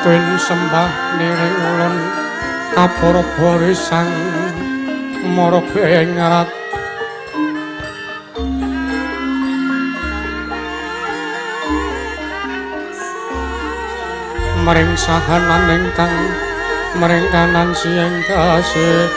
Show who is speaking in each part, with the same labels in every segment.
Speaker 1: Tuwin sembah niring ulun kapurba sang marga ing ngarat maring sahanan ingkang maring kanan sieng kasih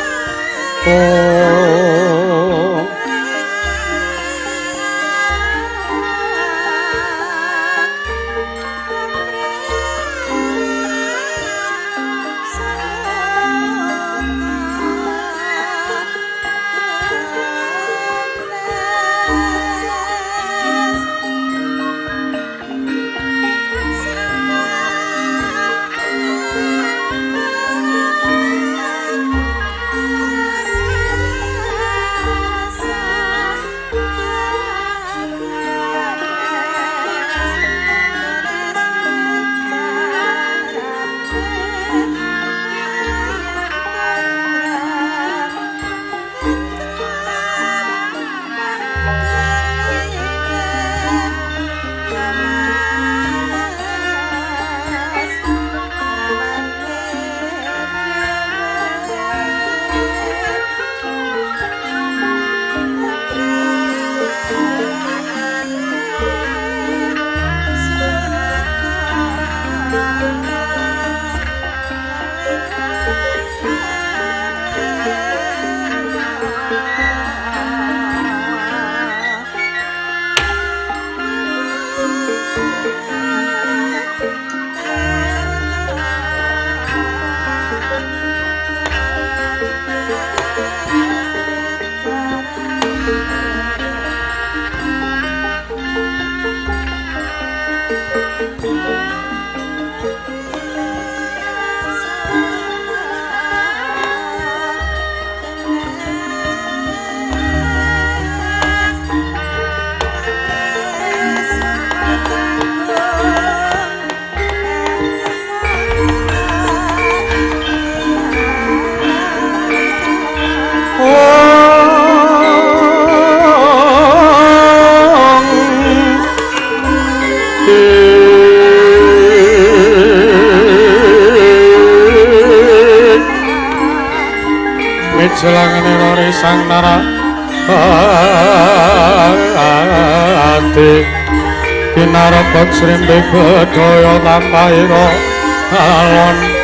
Speaker 1: Selangane lori sang nara ati kinarepot srimbe bedaya tampahira alon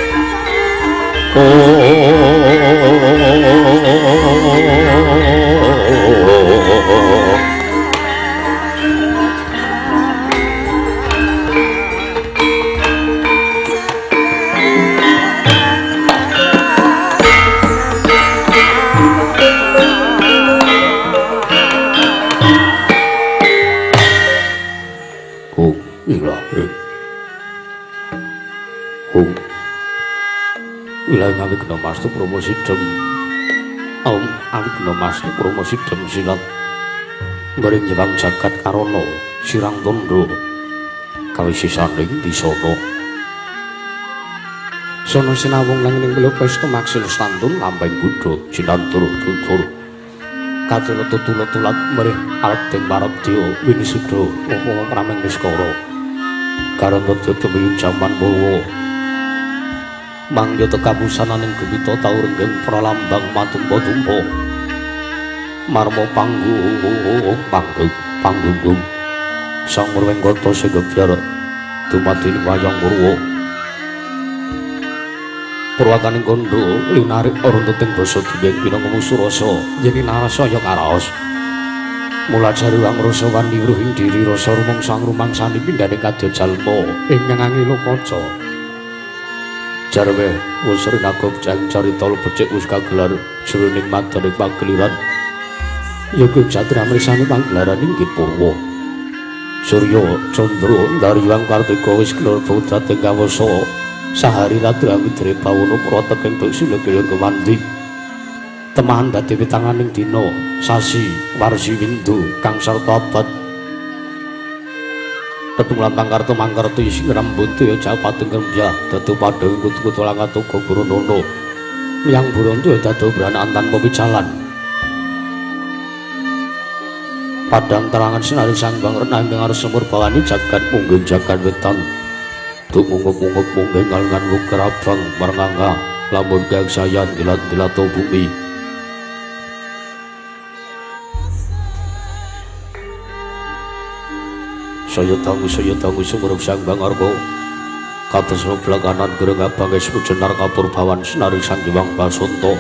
Speaker 1: Wilayah awik kena mastu promosi dem awik kena mastu promosi dem silat bareng nyewang jagat karono sirang tondo kawisisaning disono sono sinawung langing melu pesta maksil stantun lampahing buddha sinanturu tutur katelo tutulat merih arep den marep dia winisuda apa prameng niskara karono tetep jaman bowo manggya tekabusananing gumita tau renggeng pralambang matumpa-tumpa marma panggung sang murwenggata sing gebyar dumadine wayang Purwa purwakaning kandha linarik runtuting basa diwen pinangamu surasa yen narasaya karaos mulajari wang rasa wani ruhing diri rasa rumangsa rumangsani pindhane kadya jalma ingkang angelo kaca jarwe wis rinagok jang carita becik wis kagelar jroning mataning pageliran yaku jatra mrisani pagelaran inggih Purwa Surya Candra Daryang Kartika wis kelur putra teng kawasa sahari ratri angidre bawana prateking sila kaya kewandi temahan dadi witanganing dina sasi warsi windu kang sarta abad Tetunglan pangkarto mangkarto isi ngerambuntu ya japating kembyah dadu padang kutu-kutu langatuga Gurunono yang burontu ya dadu beranaan tanpa picalan padang terangan sinari sang bang renang dengan sumur bawani jagat mungging jagat wetan tuk mungup-mungup mungging ngalngan wukerabang maranganga lamun keaksayan ilat-ilato bumi saya tangu sumurup sang bangargo kados blakanan gereng abang es pujenar kapur bawan senari sang Hyang Basanta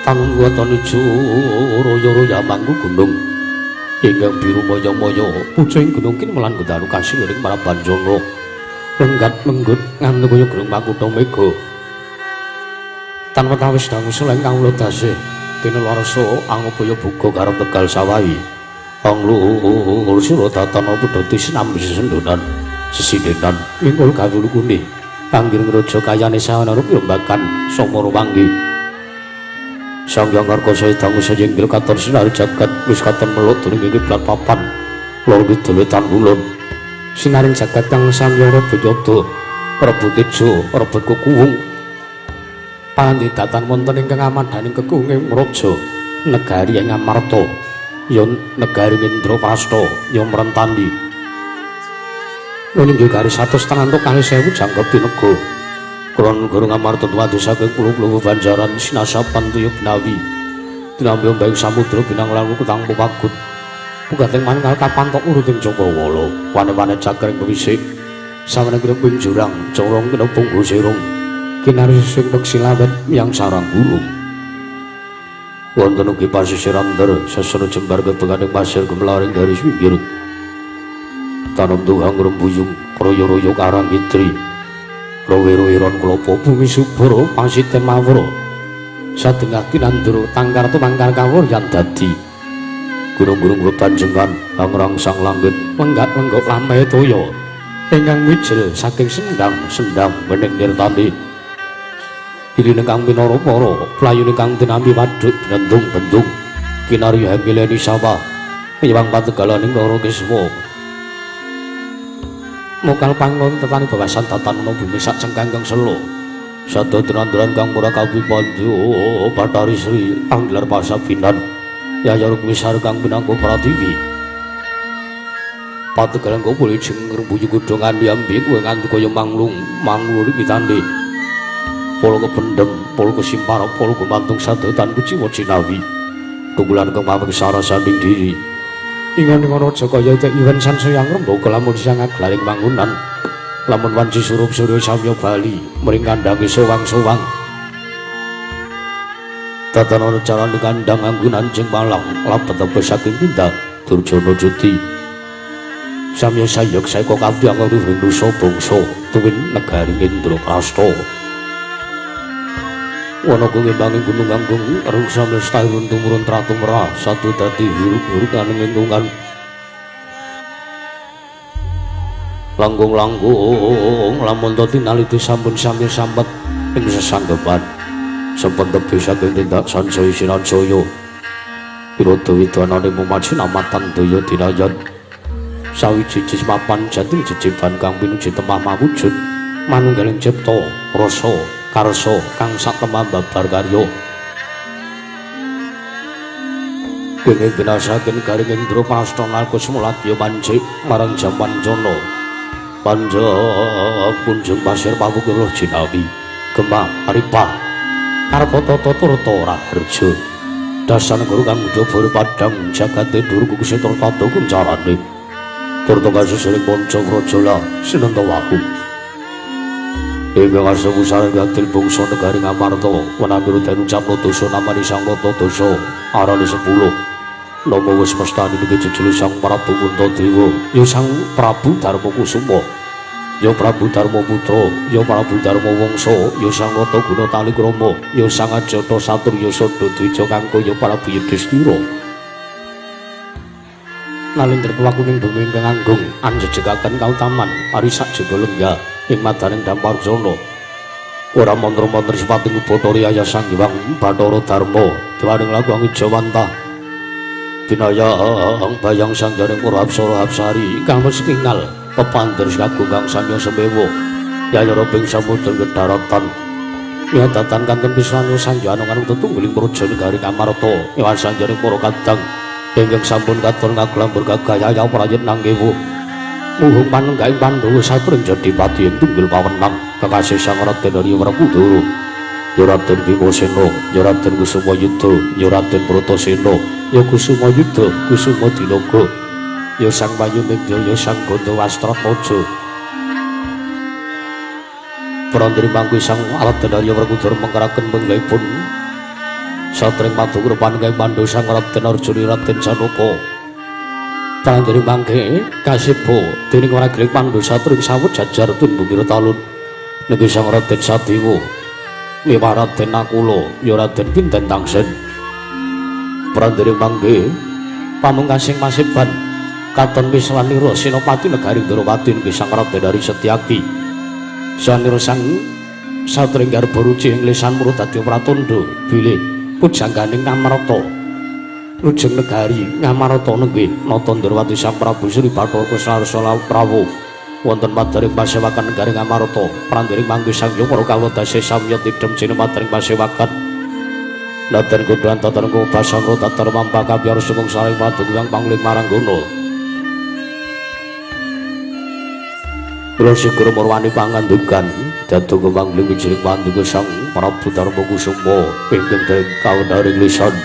Speaker 1: tanun watani royo-royo mangku gunung ingkang biru moyo-moyo pucing gunung kin melan gedalu kasih ing Marabanjana lenggat menggut nganti kaya gunung Makutha Mega tanpa tawis dangu seleng kawula tasih pinularsa angupaya buka karo Tegal Sawahi anglu sira tatana pedhoti sinambi sesendonan sesidenan mingkul kawulukune anggir raja kayane sawana piyambakan Samara Wanggi Sang Hyang Karkasa dangu sajenggil katon sinari jagat wis katon meluk dening kiblat papan lor kidul wetan kulon sinaring jagat kang samya rebut yada rebut ijo rebut kukuwung pandhidatan wonten ingkang amandaning kekunging raja negari ing Amarta ya negari Indraprastha ya mrentani nunggih garis 100 tangantuk kalih 1000 jangkep tinega Kulon Guru Ngamarta tuwadu saking pulau-pulau banjaran sinasapan tuyuk Benawi dinambi ombaing samudra binang lalu kutang pupagut pugating manunggal kapantok uruting Cakrawala wane-wane cakring pewisik sawane greping jurang corong kinepung gosirung kinari sing peksilawet yang sarang gulung wonten ugi pasisiran der sesana jembar kebenganing pasir gemelaring garis pinggir tanem tuhang rembuyung royo-royo karang itri Rawe-raweron klopo bumi subara pasiten mawra sadengah kinandura tangkar tumangkar kawuryan dadi gunung-gunung tanjengan hangrang-sang langit lenggak-lenggok lamai toya ingkang wijil saking sendang wening nirtani irine kang pinara-para playune kang dinampi wadhuk bendung-bendung kinarya hangileni sawah nyewang pategalaning loro kiswa mokal pangon tetani bawasan tatan ana bumi sak cengkanggang selo sada dinanduran kang murah kawipandu Bathari Sri anggelar pasabinan yaya wisar kang pinangka pratiwi pategalan kok boleh jeng rembuyu godhongan yambi kowe nganti kaya manglur pitande polo kependem polo kesimpar polo gumantung sadetan kuciwa cinawi tunggulan kang maweng sarasanding diri ingon-ingon raja kaya tek iwen sansayang remboga lamun siang aglaring bangunan lamun wanci surup surya samya bali mring kandhange sowang-sowang tatana carane kandhang anggunan jeng malang lapet tepe saking tindak Durjana Judi samya sayog saeka kabeh karo Nusa bangsa tuwin negari Indraprastha wana kuwi banging gunung anggung rusa mestahun tumurun tratumra satu dadi huruk-huruk kaning lingkungan langgung-langgung lamun to tinaliti sampun sami sampet ing sesanggepan sampun tebih saking tindak sansaya sinansaya piroto widanane mumaju namatan daya dinayan sawiji papan jating jejeban kang pinuji temah mawujud manunggaling cipta rasa karsa kang satemah babar karya dene binasaken garing Indraprastha nalika semuladya mancik marang Jamanjana panja punjung pasir pawukulah jinawi Gemah Aripah arep tata turta raharja dasane guru kang njaba padhang jagate dur kukusitra tata kuncarane turta kasusuring Pancawrajala sinentawaku ingkang asewu sareng gatil bangsa negari Ngamarta wenang mirutan ucapna dosa namani Sang Natadosa arane 10 nama wis mestani niki jejuluk Sang Prabu Puntadewa ya Sang Prabu Darmakusuma ya Prabu Darmaputra ya Prabu Darmawangsa ya Sang Nataguna Talikrama ya Sang Ajata Saturya Sadadwija kanggo ya Prabu Yudhistira nalindra kuwakuning bumi ingkang anggung anjejegaken kautaman ari sajaba lenggah ing madaning Damparjana ora mantra-mantra sipating Bathara Yaya Sang Hyang Bathara Darma dewaning lagu Angijawantah binayang bayang sangjaring para apsara apsari kang wis tingal pepandir kagungang samya semewa yayara ping samudra daratan yatatan kanten pisanu sanjana kang tetunggiling praja negari Ngamarta ewan sanjaring para kadang ingkang sampun katon ngaglambur gagayaya prayit nanggewu Muhung panenggaing Pandhawa satring jadi pati ing tunggil pawenang kekasih Sang Raden Haryawardhana. Ya Raden Bimasena, ya Raden Kusumayuda, ya Raden Bratasena, ya Kusumayuda, Kusumadinaga, ya Sang Mayuningya, ya Sang Gandawastratmaja. Prandri mangke Sang Raden Haryawardhana mengkaraken benglipun satring matur panenggaing Pandhawa Sang Raden Arjuna Raden Janaka. Prandri mangke kasibo dening waragling Pandhawa satring sawet jajar tun bumi talun nggih Sang Raden Sadewa. Miwah Raden Nakula, ya Raden Pinten Tangsen. Prandri mangke pamungkasing Maseban katon wislanira Senopati Negari Ndrawati nggih Sang Raden Hari Setyaki. Sanira sang satring garba ruci ing lisan murid dadi pratandha bilih pujangganing Ngamarta. Lujeng negari Ngamarta nggih nata Ndrawati Sang Prabu Sri Bathara Kusarasala Prawu. Wonten madaring pasewakan negari Ngamarta, prandiri mangke Sang Yamara kawedase samya tidhem sinemataring pasewakan. Daten kudhan tatarengku basangro tatar mampaka biar sumung saring padugang pangling Maranggana. Kula sigur murwani pangandikan dhateng pangling wijining panduga Sang Prabu Darma Kusuma ingkang kawedharing lisan.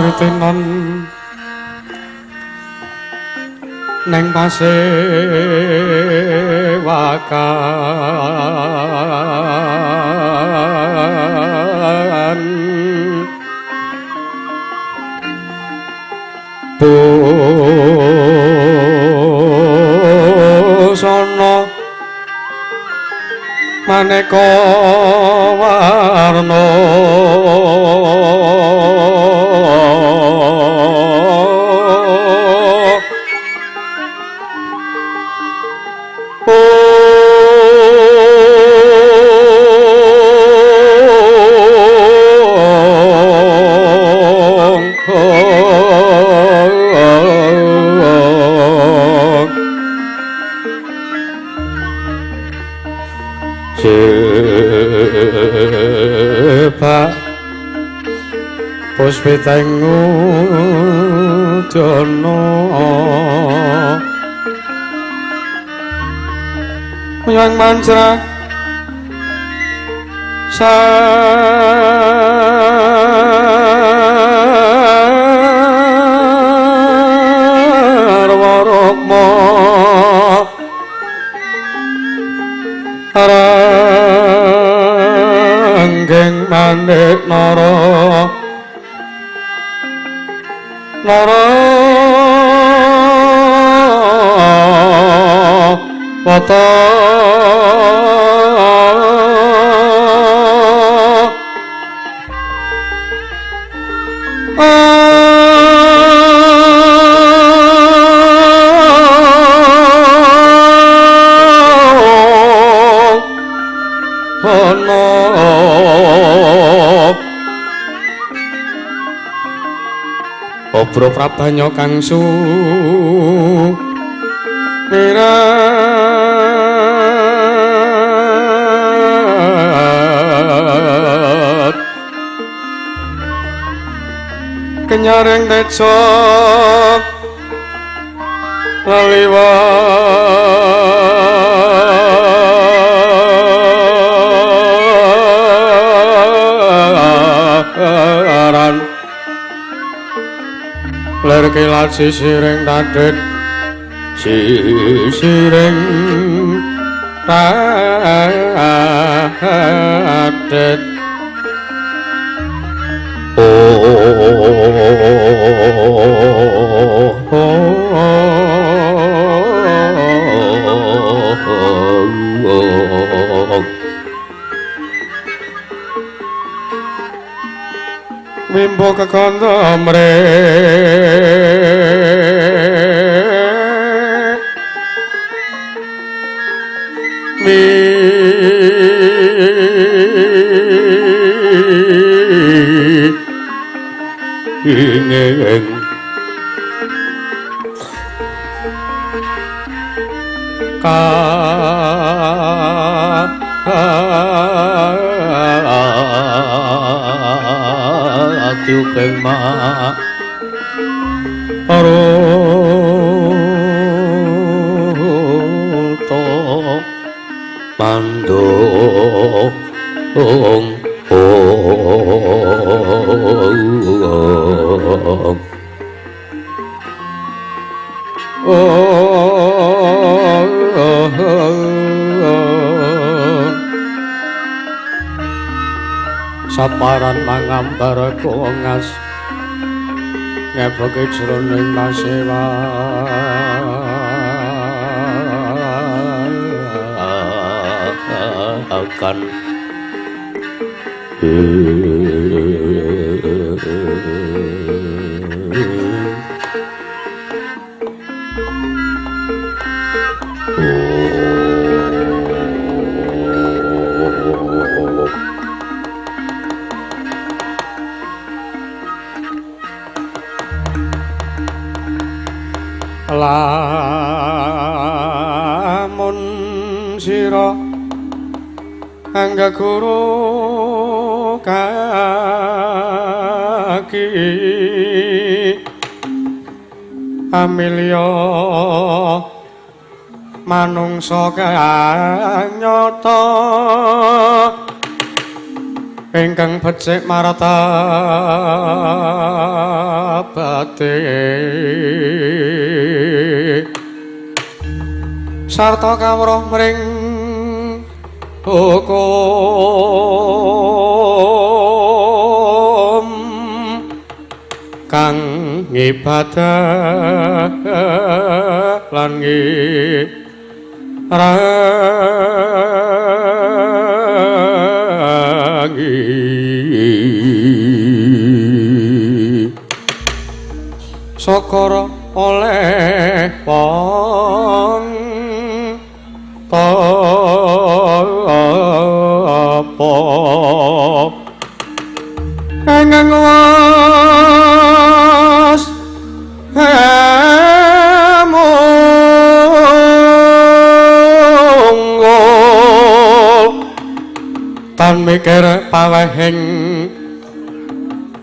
Speaker 2: Tritinon neng pasewakan busana maneka warna Puspiteng udana yang manjra sarwa rukma ranggeng manik nara wata Obro prabanyo kang sumirat kenyaring teca laliwaran ler kilat sisiring tadet sisiring tadet Mimbo kekondo mrek mi ingeng ka Tiukeng ma aroto pandong saparan mangambar kongas ngepeke jroning pasewakan lamun sira angga guru kaki amilya manungsa kang nyata ingkang becik martabate sarta kawruh mring hukum kang ngibadah lan ngirangi sakara oleh wong apa angeng was monggol tan mikir pawehing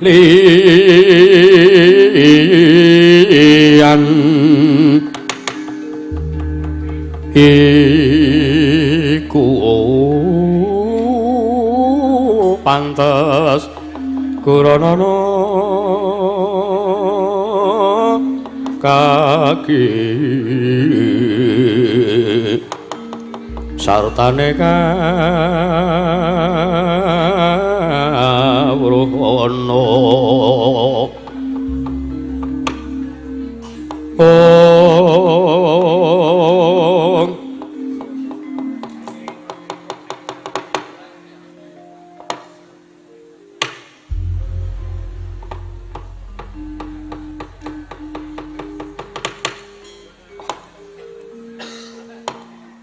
Speaker 2: liyan iku pantes kuranana kaki sartane kawruhana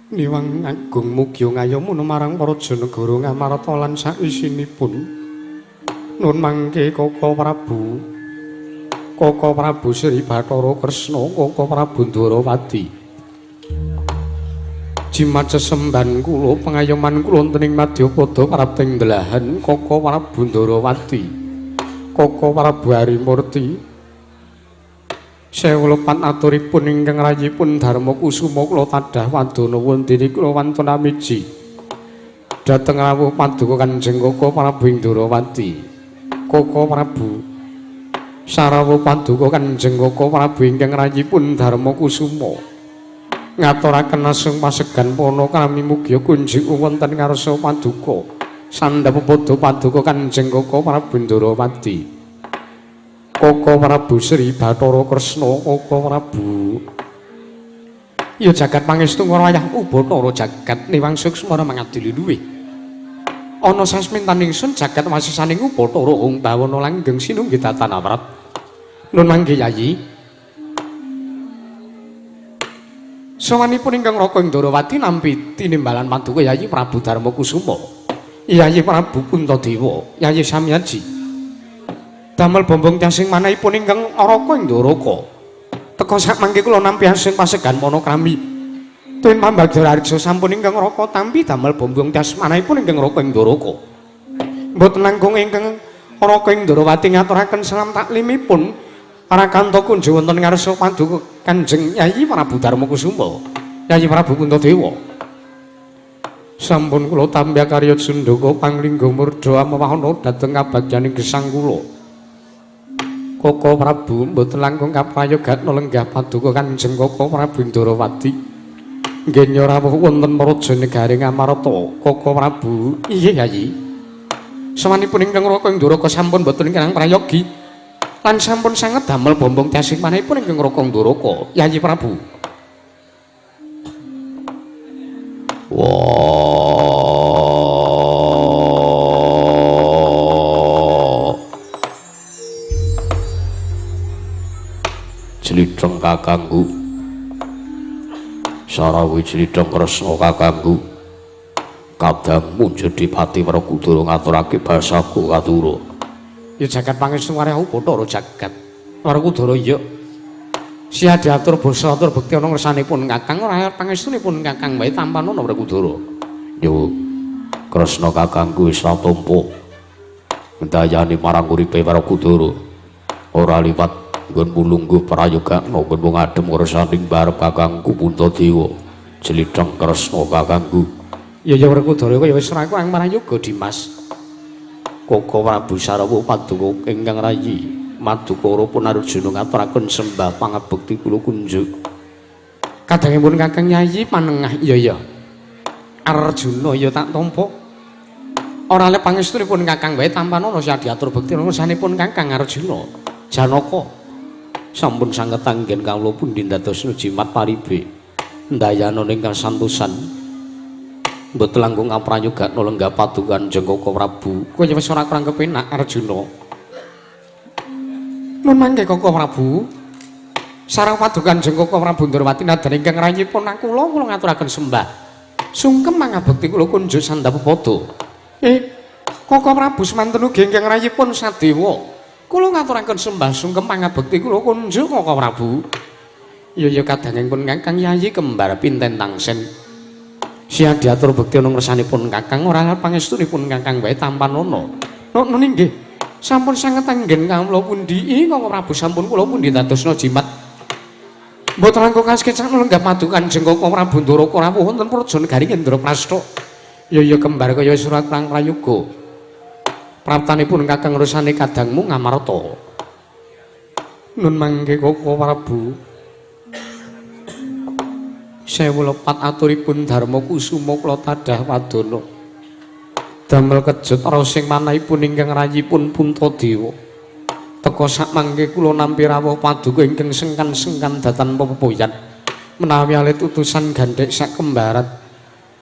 Speaker 2: Niwang Agung mugya ngayomun marang para janegara ngamarta lan sawisinipun. Nun mangke Kaka Prabu Sri Bathara Kresna, Kaka Prabu Ndarawati. Jimat sesemban kula pengayoman kula wonten ing Madyapada prapting delahan Kaka Prabu Ndarawati. Kaka Prabu Harimurti. Sewulepan aturipun ingkang rayipun Dharma Kusuma kula tadah wadana wondene kula wonten amiji dhateng rawuh paduka Kanjeng Kaka Prabu Ndarawati. Kaka Prabu sarawuh paduka Kanjeng Kaka Prabu ingkang rayipun Dharma Kusuma ngaturaken asung pasegan pana kami mugia kunjing wonten ngarsa paduka sandhap padha paduka Kanjeng Kaka Prabu Ndarawati. Kaka Prabu Sri Bathara Kresna, Kaka Prabu. Ya jagat pangestu wayah Bathara jagat niwang suksmara mangadili luwih. Ana sasmintan ingsun jagat wasisaning Bathara ing bawana langgeng sinunggih tatanawrat. Nun mangke Yayi. Sawanipun ingkang Raka Ndarawati nampi tinimbalan paduka Yayi Prabu Darma Kusuma. Yayi Prabu Puntadewa, Yayi Samyaji. Damel bombong tiasing manahipun ingkang Raka Ndoraka. Teka sak mangke kula nampi asing pasegan panakrami. Tuwin pambagya arja sampun ingkang Raka tampi damel bombong tias manahipun ingkang Raka Ndoraka. Mboten langkung ingkang Raka Ndarawati ngaturaken salam taklimipun parakanta kunjuk wonten ngarsa paduka Kanjeng Yayi Prabu Darma Kusuma, Yayi Prabu Puntadewa. Sampun kula tambah karya Sundaka panglingga murda amawahana dhateng kabagyaning gesang kula. Kaka Prabu mboten langkung kaprayogatna lenggah paduka Kanjeng Kaka Prabu Ndarawati. Nggih rawuh wonten Marajanegaring Amarta. Kaka Prabu, inggih Yayi. Sawanipun ingkang Raka Ndoraka sampun mboten ingkang prayogi lan sampun sanget damel bombong tiasing manahipun ingkang Raka Ndoraka, Yayi Prabu.
Speaker 1: Cilidreng kakangku Sarawi Cilidreng Kresna kakangku kadangmu jadi pati Werkudara ngaturake basaku katura.
Speaker 2: Ya jagat pangestu wareh Bathara jagat Werkudara ya siya diatur basa atur bekti ana ngersanipun kakang ora pangestunipun kakang wae tampan ana Werkudara.
Speaker 1: Yo Kresna kakangku wis tampa ndayani marang uripe Werkudara ora liwat nggon mulungguh prayogana nggon wong adhem ngersaning barep kakangku Puntadewa Cilidreng Kresna kakangku.
Speaker 2: Ya Werkudara kaya wis ora kuwi prayoga Dimas.
Speaker 1: Koko Prabu Sarawa Paduka ingkang rayi Madukara pun Arjuna ngaturaken sembah pangabekti kula kunjuk.
Speaker 2: Kadangipun Kakang Yayi panengah iya Arjuna ya tak tampa. Ora le pangestunipun Kakang wae tampanana sak diatur bekti nursanipun Kakang Arjuna. Janaka sampun sanget anggen kawula pundi ndadosna jimat paribe. Ndayana ingkang santosan. Mboten langkung aprayogakna lenggah padukan Jengkaka Prabu. Kowe wis ora kurang kepenak Arjuna. Nun mangke Kaka Prabu. Sareng padukan Jengkaka Prabu Ndrawati nadyan ingkang rayipun kula ngaturaken sembah. Sungkem mangabekti kula kunjuk Sandapepada. Kaka Prabu semanten ugi ingkang rayipun Sadewa. Kula ngaturaken sembah sungkem mangabekti kula kunjuk Kaka Prabu. Ya kadangipun Kakang Yayi kembar pinten tangsen. Siang diatur bekti ana ngersanipun Kakang ora pangestunipun Kakang wae tampanana. Nun inggih. Sampun sanget anggen kawula pundi Kaka Prabu sampun kula pundi dadosna jimat. Mboten langkung kasekecak lenggah padukan Jengkaka Prabu Ndoraka rawuh wonten praja negari Indraprastha. Ya kembar kaya surat perang prayoga. Praptanipun Kakang rusane kadangmu Ngamarta. Nun mangke Kaka Prabu. Sewu lepat aturipun Darma Kusuma kula tadah wadana. Damel kejut rosing manahipun ingkang rayipun Puntadewa. Teka sak mangke kula nampi rawuh paduka ingkang sengkan-sengkan datan pepoyan. Menawi alit utusan gandhek sak kembaran.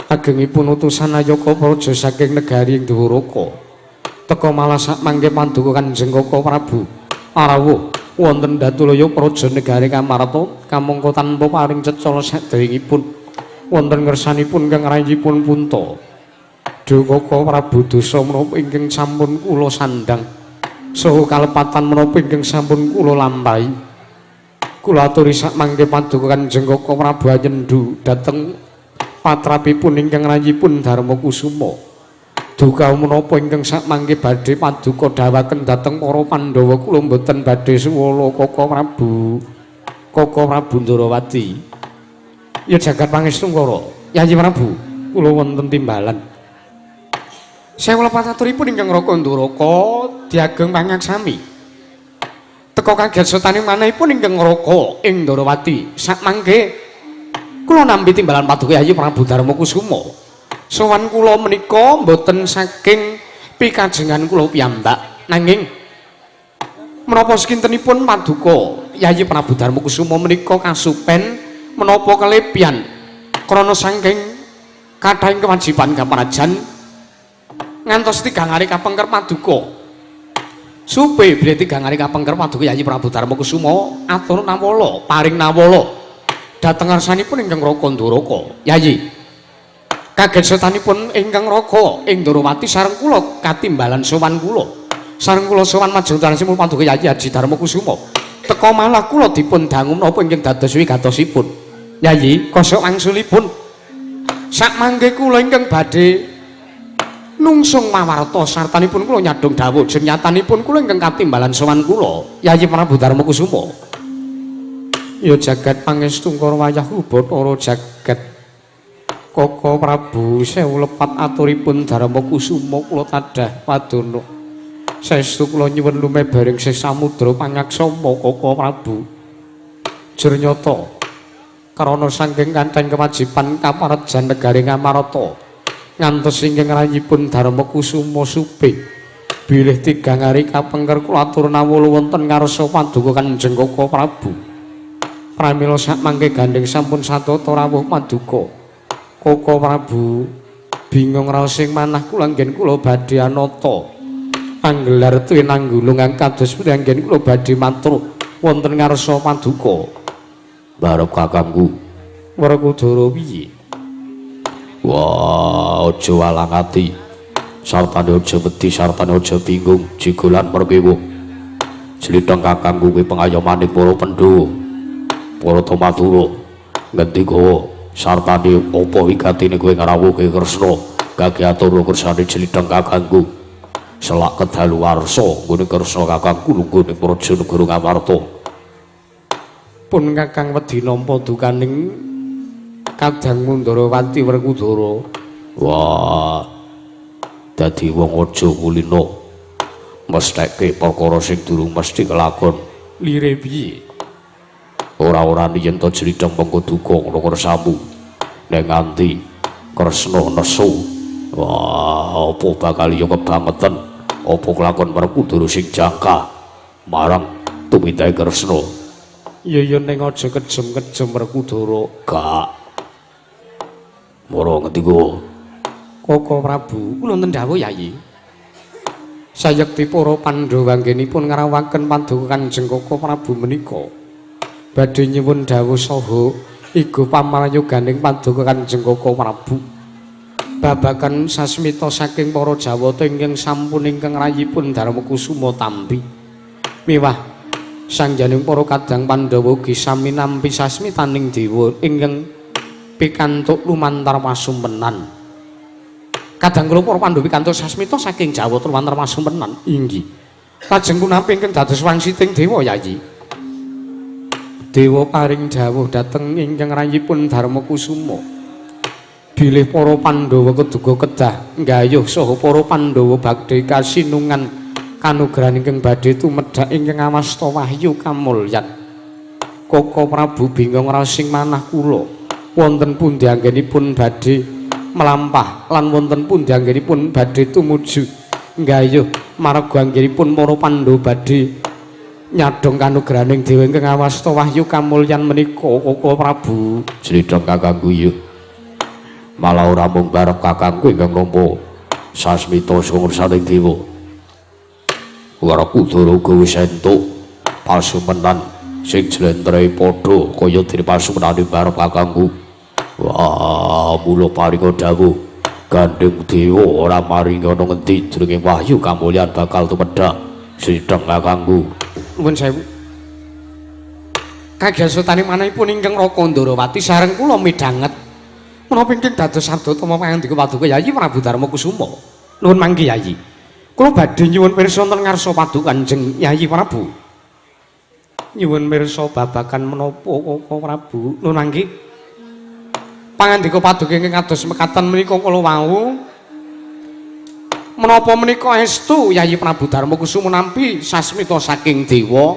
Speaker 2: Agengipun utusan Ayaka Praja saking negari Dwaraka. Teka malah sak mangke paduka Kanjeng Kaka Prabu. Rawuh wonten Datulaya praja negari Ngamarta kamangka tanpa paring cecala sadèrèngipun wonten ngersanipun kang rayipun Punta. Kaka Prabu dosa menapa ingkang sampun kula sandhang saha kalepatan menapa ingkang sampun kula lampahi. Kula aturi sak mangke paduka Kanjeng Kaka Prabu Anyendhu dhateng patrapipun ingkang rayipun Darma Kusuma. Duka menapa ingkang sak mangke badhe paduka dhawaken dhateng para Pandhawa kula mboten badhe suwala Kaka Prabu Ndrawati. Ya jagat pangestu kala Yayi Prabu kula wonten timbalan. Sewu lepat aturipun ingkang Raka Ndoraka diageng pangaksami. Teka kaget setaning manahipun ingkang Raka ing Ndrawati. Sak mangke kula nampi timbalan paduka Yayi Prabu Darma Kusuma. Sowan kula menika mboten saking pikajengan kula piyambak nanging menapa sekintenipun paduka Yayi Prabu Darma Kusuma menika kasupen menapa kelebihan krana saking kathahing kewajiban kaprajan ngantos 3 hari kapengker paduka supe bilih 3 hari kapengker paduka Yayi Prabu Darma Kusuma atur nawala paring nawala dhateng ngarsanipun ingkang Raka Ndoraka. Yayi kaget setanipun ingkang Raka ing Ndrawati sareng kula katimbalan sowan kula. Sareng kula sowan majenenganipun paduka Yayi Haji Darma Kusuma. Teka malah kula dipun dangu menapa ingkang dados wigatosipun. Yayi kosok wangsulipun. Sak mangke kula ingkang badhe nungsung mawarta sartanipun kula nyadong dawuh jenyatanipun kula ingkang katimbalan sowan kula Yayi Prabu Darma Kusuma. Ya jagat pangestu karo wayah Bathara jagat. Kaka Prabu sewu lepat aturipun Darma Kusuma kula tadah wadana. Saestu kula nyuwun lumebaring sesamudra pangaksama Kaka Prabu. Jurnyata krana saking kantheng kewajiban kaparejan negari Ngamarta ngantos ingkang rayipun Darma Kusuma supih bilih 3 hari kapengker kula atur nawala wonten ngarsa paduka Kanjeng Kaka Prabu. Pramila sak mangke gandeng sampun satata rawuh paduka. Kaka Prabu bingung raosing manah kula anggen kula badhe anata anggelar tinanggulungan kados pundi anggen kula badhe matur wonten ngarsa paduka.
Speaker 1: Barep kakangku
Speaker 2: Werkudara piye?
Speaker 1: Wah, aja walang ati. Sartane aja wedi, sartane aja bingung, jigolan merkewo. Jlithong kakangku kuwi pengayomaning para Pandhawa. Para Tamadura ngendika sartane apa wigatine kowe ngrawuhke Kresna kangge atur kersane Jlithong kakangku. Selak kedaluwarsa nggone Kresna kakangku lungguh ning praja negara Ngamarta.
Speaker 2: Pun kakang wedi nampa dukaning kadangmu Ndrawati Werkudara.
Speaker 1: Wah, dadi wong aja kulino mestheke perkara sing durung mesti kelakon.
Speaker 2: Lire piye?
Speaker 1: Ora-ora yen to criteng mengko duka ngono kersamu. Nek nganti Kresna nesu. Wah, apa bakal yo kebangetan? Apa kelakon Werkudara sing jangka marang tumindahe Kresna?
Speaker 2: Ya ning aja kejem-kejem Werkudara.
Speaker 1: Gak. Mara ngendika.
Speaker 2: Koko Prabu, kula ndhawuh Yayi. Sayekti para Pandhawa anggenipun ngrawakaken paduka Kanjeng Koko Prabu menika badhe nyuwun dawuh saha iku pamaryoganing paduka Kanjeng Koko Prabu. Babagan sasmita saking para Jawata ingkang sampun ingkang rayipun Darmakusuma tampi. Miwah sangjaning para kadang Pandhawa ugi sami nampi sasmitaning dewa ingkang pikantuk lumantar pasumpenan. Kadang kula para Pandhawa pikantuk sasmita saking Jawata lumantar pasumpenan. Inggih. Lajeng punapa ingkang dados wangsiting dewa Yayi? Dewa paring dawuh dhateng ingkang rayipun Darmakusuma. Bilih para Pandhawa keduga kedah nggayuh saha para Pandhawa badhe kasinungan kanugrahan ingkang badhe tumedhak ingkang awasta wahyu kamulyan. Koko Prabu bingung rasing manah kula wonten pundi anggenipun badhe melampah lan wonten pundi anggenipun badhe tumuju nggayuh marga anggenipun para Pandhawa badhe nyadong kanugrahaning dewa ingkang awasta wahyu kamulyan menika. Koko Prabu
Speaker 1: Criteng kakangku ya. Malah ora mung barep kakangku ingkang nampa sasmita saka ngarsaning dewa. Werkudara uga wis entuk pasumenan sing jlentrehe padha kaya dene pasumenane barep kakangku. Wah, mula paringa dawuh gandeng dewa ora maringi ana ngendi jenenge wahyu kamulyan bakal tumedhak Criteng kakangku.
Speaker 2: Nuwun sewu. Kagesotane manahipun ingkang Raka Ndarawati sareng kula midhanget menapa ingkang dados sabda tama pangandika paduka Yayi Prabu Darmakusuma. Nuwun mangke Yayi. Kula badhe nyuwun pirsa wonten ngarsa paduka Kanjeng Yayi Prabu. Nyuwun pirsa babagan menapa Koko Prabu. Nuwun mangke. Pangandika paduka ingkang kados mekaten menika kula wau. Menapa menika estu Yayi Prabu Darmakusuma nampi sasmita saking dewa?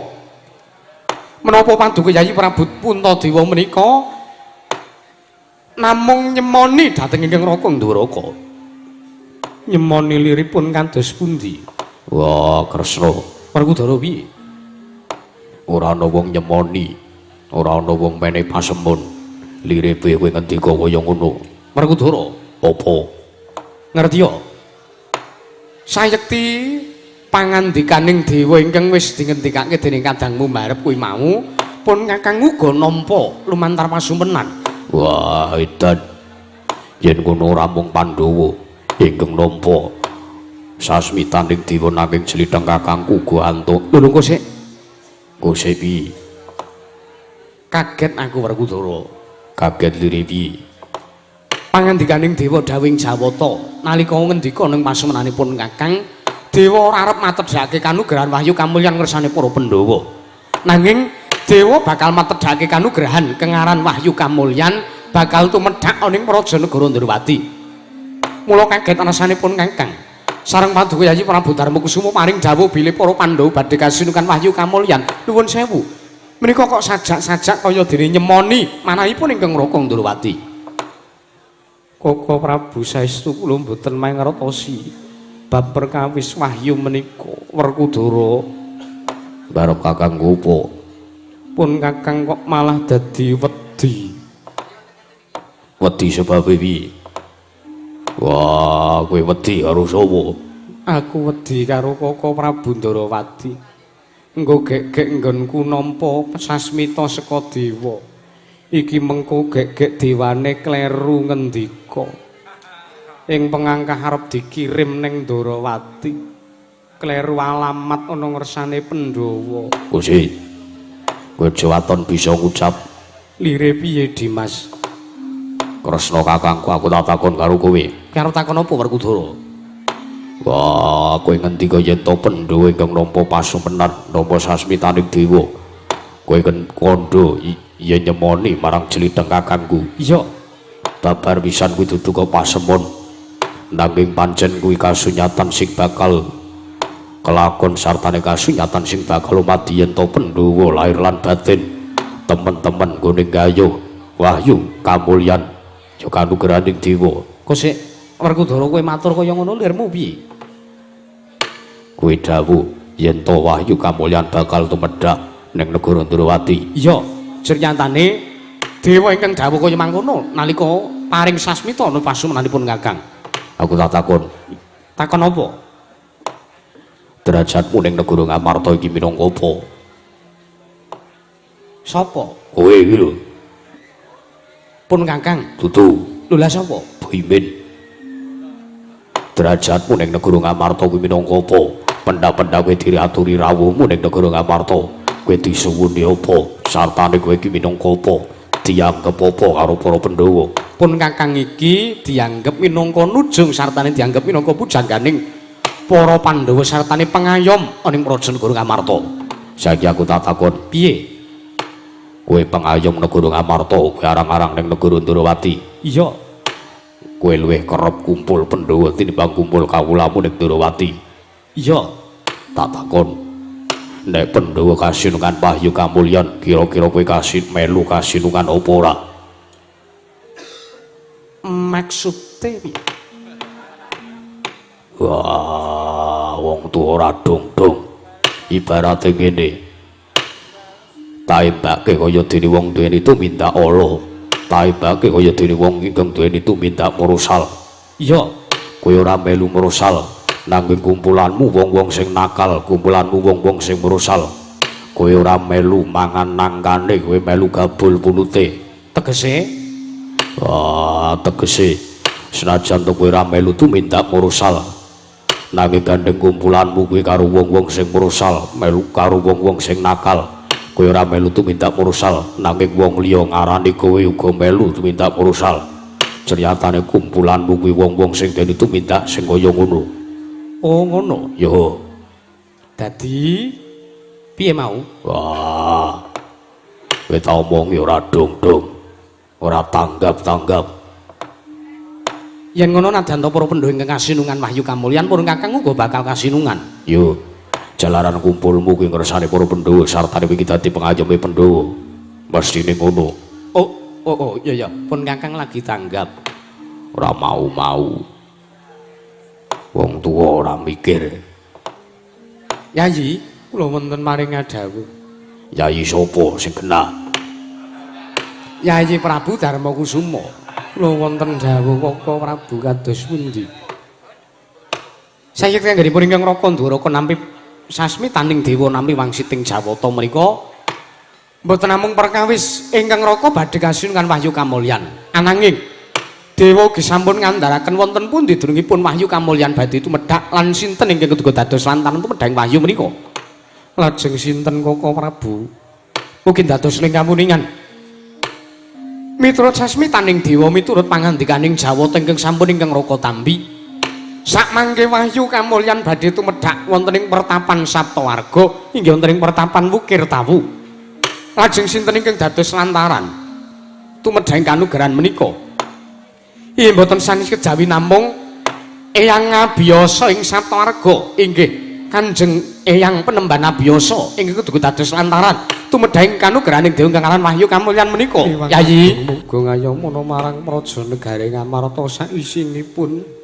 Speaker 2: Menapa paduka Yayi Prabu Puntadewa menika namung nyemoni dhateng ingkang Raka Ndwaraka? Nyemoni liripun kados pundi?
Speaker 1: Wah, Kresna,
Speaker 2: Werkudara piye?
Speaker 1: ora ana wong nyemoni, ora ana wong menehi pasemon. Liripe kowe ngendika kaya ngono.
Speaker 2: Werkudara,
Speaker 1: Apa?
Speaker 2: ngertiya? Sayekti pangandikaning dewa ingkang wis dingendikake dening kadangmu mbarep kuwi mau pun kakang uga nampa lumantar pasumpenan.
Speaker 1: Wah, edan. Yen ngono ora mung Pandhawa ingkang nampa sasmitaning dewa nanging Criteng kakangku uga antuk.
Speaker 2: Lho kok sik
Speaker 1: Kose piye?
Speaker 2: kaget aku Werkudara.
Speaker 1: Kaget lire piye?
Speaker 2: Pangandikaning dewa dawing Jawata nalika ngendika ning pasumenanipun kakang dewa ora arep matedhake kanugrahan wahyu kamulyan ngersane para Pandhawa. Nanging dewa bakal matedhake kanugrahan kengaran wahyu kamulyan bakal tumedhak ana ing Praja Negara Ndrawati. Mula kaget anasanipun kakang sareng paduka Yayi Prabu Darmakusuma paring dawuh bilih para Pandhawa badhe kasinukan wahyu kamulyan. Nuwun sewu. Menika kok sajak-sajak kaya dene nyemoni manahipun ingkang Raka Ndrawati. Koko Prabu saestu kula mboten mangertosi bab perkawis wahyu menika Werkudara.
Speaker 1: Barep kakangku apa?
Speaker 2: Pun kakang kok malah dadi wedi.
Speaker 1: Wedi sebabe piye? Wah, kowe wedi karo sapa?
Speaker 2: Aku wedi karo Koko Prabu Ndarawati. Engko gek-gek nggonku nampa sasmita saka dewa. Iki mengko gek-gek dewane kleru ngendika. Ing pengangkah arep dikirim ning Ndarawati. Kleru alamat ana ngersane Pandhawa.
Speaker 1: Gusti. Kowe jawaton bisa ngucap.
Speaker 2: Lire piye Dimas?
Speaker 1: Kresna kakangku aku tak takon karo kowe.
Speaker 2: Karo takon apa Werkudara?
Speaker 1: Wah, kowe ngendika yen to Pandhawa ingkang nampa pasumenan nampa sasmitaning dewa. Kowe kandha yen nyemoni marang Criteng kakangku.
Speaker 2: Iya.
Speaker 1: Babar pisan kuwi dudu pasemon. Nanging pancen kuwi kasunyatan sing bakal kelakon sartane kasunyatan sing bakal lumadi yen to Pandhawa lair lan batin temen-temen nggone gayuh wahyu kamulyan ya kanugrahaning dewa.
Speaker 2: Kok sik Werkudara kowe matur kaya ngono lirmu piye?
Speaker 1: Kowe dawuh yen to wahyu kamulyan bakal tumedhak ning negara Ndrawati.
Speaker 2: Iya, jernyansane dewa ingkang dawuh kaya mangkono nalika paring sasmita ana pasumenanipun Kakang.
Speaker 1: Aku tak takon.
Speaker 2: Takon apa?
Speaker 1: Derajatmu ning negara Ngamarta iki minangka apa?
Speaker 2: Sapa?
Speaker 1: Kowe iki lho.
Speaker 2: Pun Kakang.
Speaker 1: Dudu.
Speaker 2: Lho lah sapa?
Speaker 1: Boimin. Derajatmu ning negara Ngamarta kuwi minangka apa? Pendak-pendak kowe diaturi rawuhmu ning negara Ngamarta. Kowe disuwuni apa? Sartane kowe iki minangka apa? Dianggep apa karo para Pandhawa?
Speaker 2: Pun Kakang iki dianggep minangka nujung sartane dianggep minangka pujangganing para Pandhawa sartane pengayom ning Praja Negara Ngamarta.
Speaker 1: Saiki aku tak takon,
Speaker 2: Piye?
Speaker 1: kowe pengayom negara Ngamarta, kowe arang-arang ning negara Ndrawati.
Speaker 2: Iya.
Speaker 1: Kowe luwih kerep kumpul Pandhawa tinimbang kumpul kawulamu ning Ndrawati.
Speaker 2: Iya.
Speaker 1: Tak takon, nek Pandhawa kasinungan Wahyu Kamulyan, kira-kira kowe melu kasinungan apa ora?
Speaker 2: Maksude piye?
Speaker 1: Wah, wong tuwa ora dong-dong. Ibarate ngene. Taimbake kaya dene wong duweni tumindak ala. Taimbake kaya dene wong ingkang duweni tumindak murusal.
Speaker 2: Iya.
Speaker 1: Kowe ora melu murusal, nanging kumpulanmu wong-wong sing nakal, kumpulanmu wong-wong sing murusal. Kowe ora melu mangan nangkane, kowe melu gabul punute.
Speaker 2: Tegese?
Speaker 1: Wah, tegese senajan to kowe ora melu tumindak murusal, nanging gandeng kumpulanmu kuwi karo wong-wong sing murusal, melu karo wong-wong sing nakal. Kowe ora melu tumindak murusal, nanging wong liya ngarani kowe uga melu tumindak murusal. Ceritane kumpulanmu kuwi wong-wong sing dene tumindak sing kaya ngono.
Speaker 2: Oh, ngono.
Speaker 1: Yo.
Speaker 2: Dadi piye mau?
Speaker 1: Wah. Kowe tak omongi ora dong-dong. Ora tanggap-tanggap.
Speaker 2: Yen ngono najan to para Pandhawa ingkang kasinungan Wahyu Kamulyan pun Kakang uga bakal kasinungan.
Speaker 1: Yo. Jalaran kumpulmu kuwi ngersane para Pandhawa sartane iki dadi pengayome Pandhawa. Mestine ngono.
Speaker 2: Oh, iya. Pun Kakang lagi tanggap.
Speaker 1: Ora mau-mau. Wong tuwa ora mikir.
Speaker 2: Yayi, kula wonten maring dawuh.
Speaker 1: Yayi sapa sing kena?
Speaker 2: Yayi Prabu Darmakusuma. Kula wonten dawuh Kaka Prabu kados pundi? Sayekti anggenipun ingkang Raka Ndwaraka nampi sasmitaning dewa nampi wangsiting Jawata menika mboten namung perkawis ingkang Raka badhe kasinungan Wahyu Kamulyan. Ananging dewa ugi sampun ngandharaken wonten pundi dunungipun Wahyu Kamulyan badhe tumedhak lan sinten ingkang kedua dados lantaran tumedhang wahyu menika. Lajeng sinten Kaka Prabu? Mugi dados ning kamuningan. Miturut sasmitaning dewa miturut pangandikaning Jawata ingkang sampun ingkang Raka tampi. Sakmangke Wahyu Kamulyan badhe tumedhak wonten ing pertapan Saptawarga inggih wonten ing pertapan Wukir Tawu. Lajeng sinten ingkang dados lantaran tumedhang kanugrahan menika? Inggih mboten sanes kejawi namung Eyang Abiyasa ing Saptawarga inggih Kanjeng Eyang Penemban Abiyasa inggih kudu dados lantaran tumedhang kanugrahaning Dewa ingkang aran Wahyu Kamulyan menika. Yayi muga ngayomana marang praja negare Ngamarta saisinipun.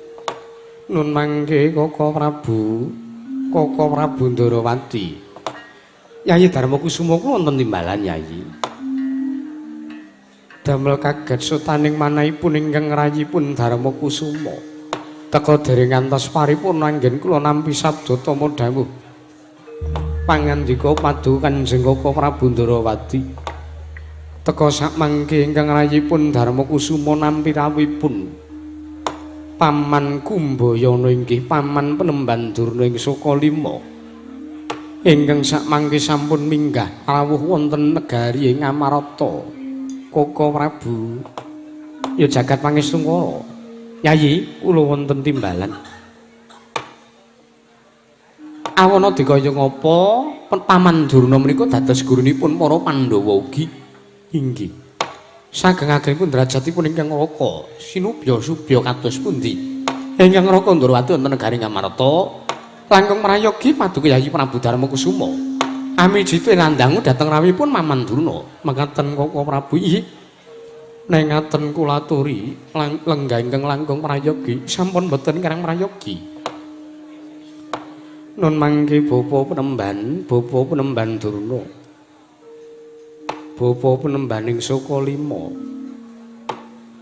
Speaker 2: Nun mangke Kaka Prabu Ndrawati. Yayi Darmakusuma kula wonten timbalan Yayi. Damel kaget sutaning manahipun ingkang rayipun Darmakusuma. Teka dereng ngantos paripurna anggen kula nampi sabda tama dawuh. Pangandika padu Kanjeng Kaka Prabu Ndrawati. Teka sakmangke ingkang rayipun Darmakusuma nampi rawuhipun Paman Kumbayana inggih Paman Penemban Durna ing Sokalima ingkang sakmangke sampun minggah rawuh wonten negari ing Ngamarta. Kaka Prabu ya jagat pangestungkara. Yayi kula wonten timbalan. Awana dikaya ngapa Paman Durna menika dados gurunipun para Pandhawa ugi inggih. Sagengakenipun derajatipun ingkang Raka sinubya subya kados pundi? Ingkang Raka Ndrawati wonten negari Ngamarta Langkung prayogi paduka Yayi Prabu Darma Kusuma. Amijitu nandhangu dhateng rawuhipun Paman Durna. Mekaten Koko Prabu inggih. Neng ngaten kula aturi lenggah ingkang langkung prayogi sampun boten kirang prayogi. Nun mangke bapa penemban Durna. Bapa penembaning Sukalima.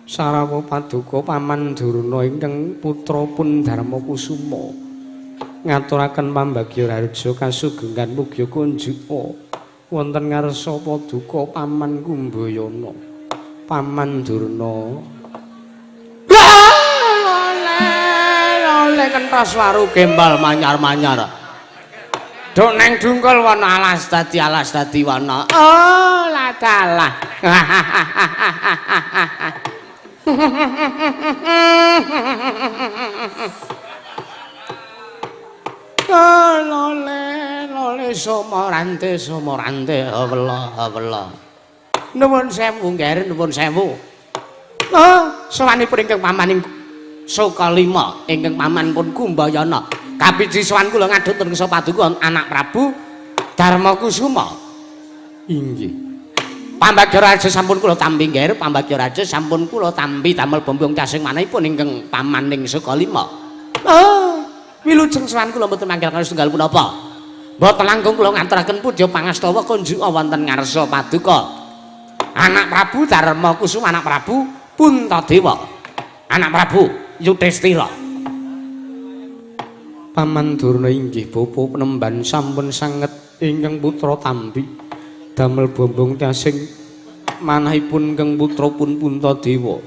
Speaker 2: Sarawa paduka Paman Durna ingkang putrapun Darma Kusuma. Ngaturaken pambagya raja kasugengan mugi kunjuka wonten ngarsa paduka Paman Kumbayana. Paman Durna. Lole kenthos waru gembal manyar-manyar. Duk neng dungkul wana alas dadi wana. Oh, ladalah. Lole somorante Allah. Nuwun sewu nggih, nuwun sewu. Sawanipun ingkang pamaning Sukalima, ingkang pamanipun Kumbayana. Kapiji sawan kula ngadhut teng paduka anak Prabu Darma Kusuma. Inggih. Pambagya raja sampun kula tampi nggih, pambagya raja sampun kula tampi damel bombong casing manahipun ingkang pamaning Sukalima. Wilujeng sawan kula mboten manggil kali setunggal punapa. Mboten langkung kula ngaturaken puja pangastawa kunjuk wonten ngarsa paduka anak Prabu Darma Kusuma, anak Prabu Puntadewa, anak Prabu Yudhistira. Paman Durna inggih bapa penemban sampun sanget ingkang putra tampi damel bombong casing manahipun ingkang putrapun Puntadewa.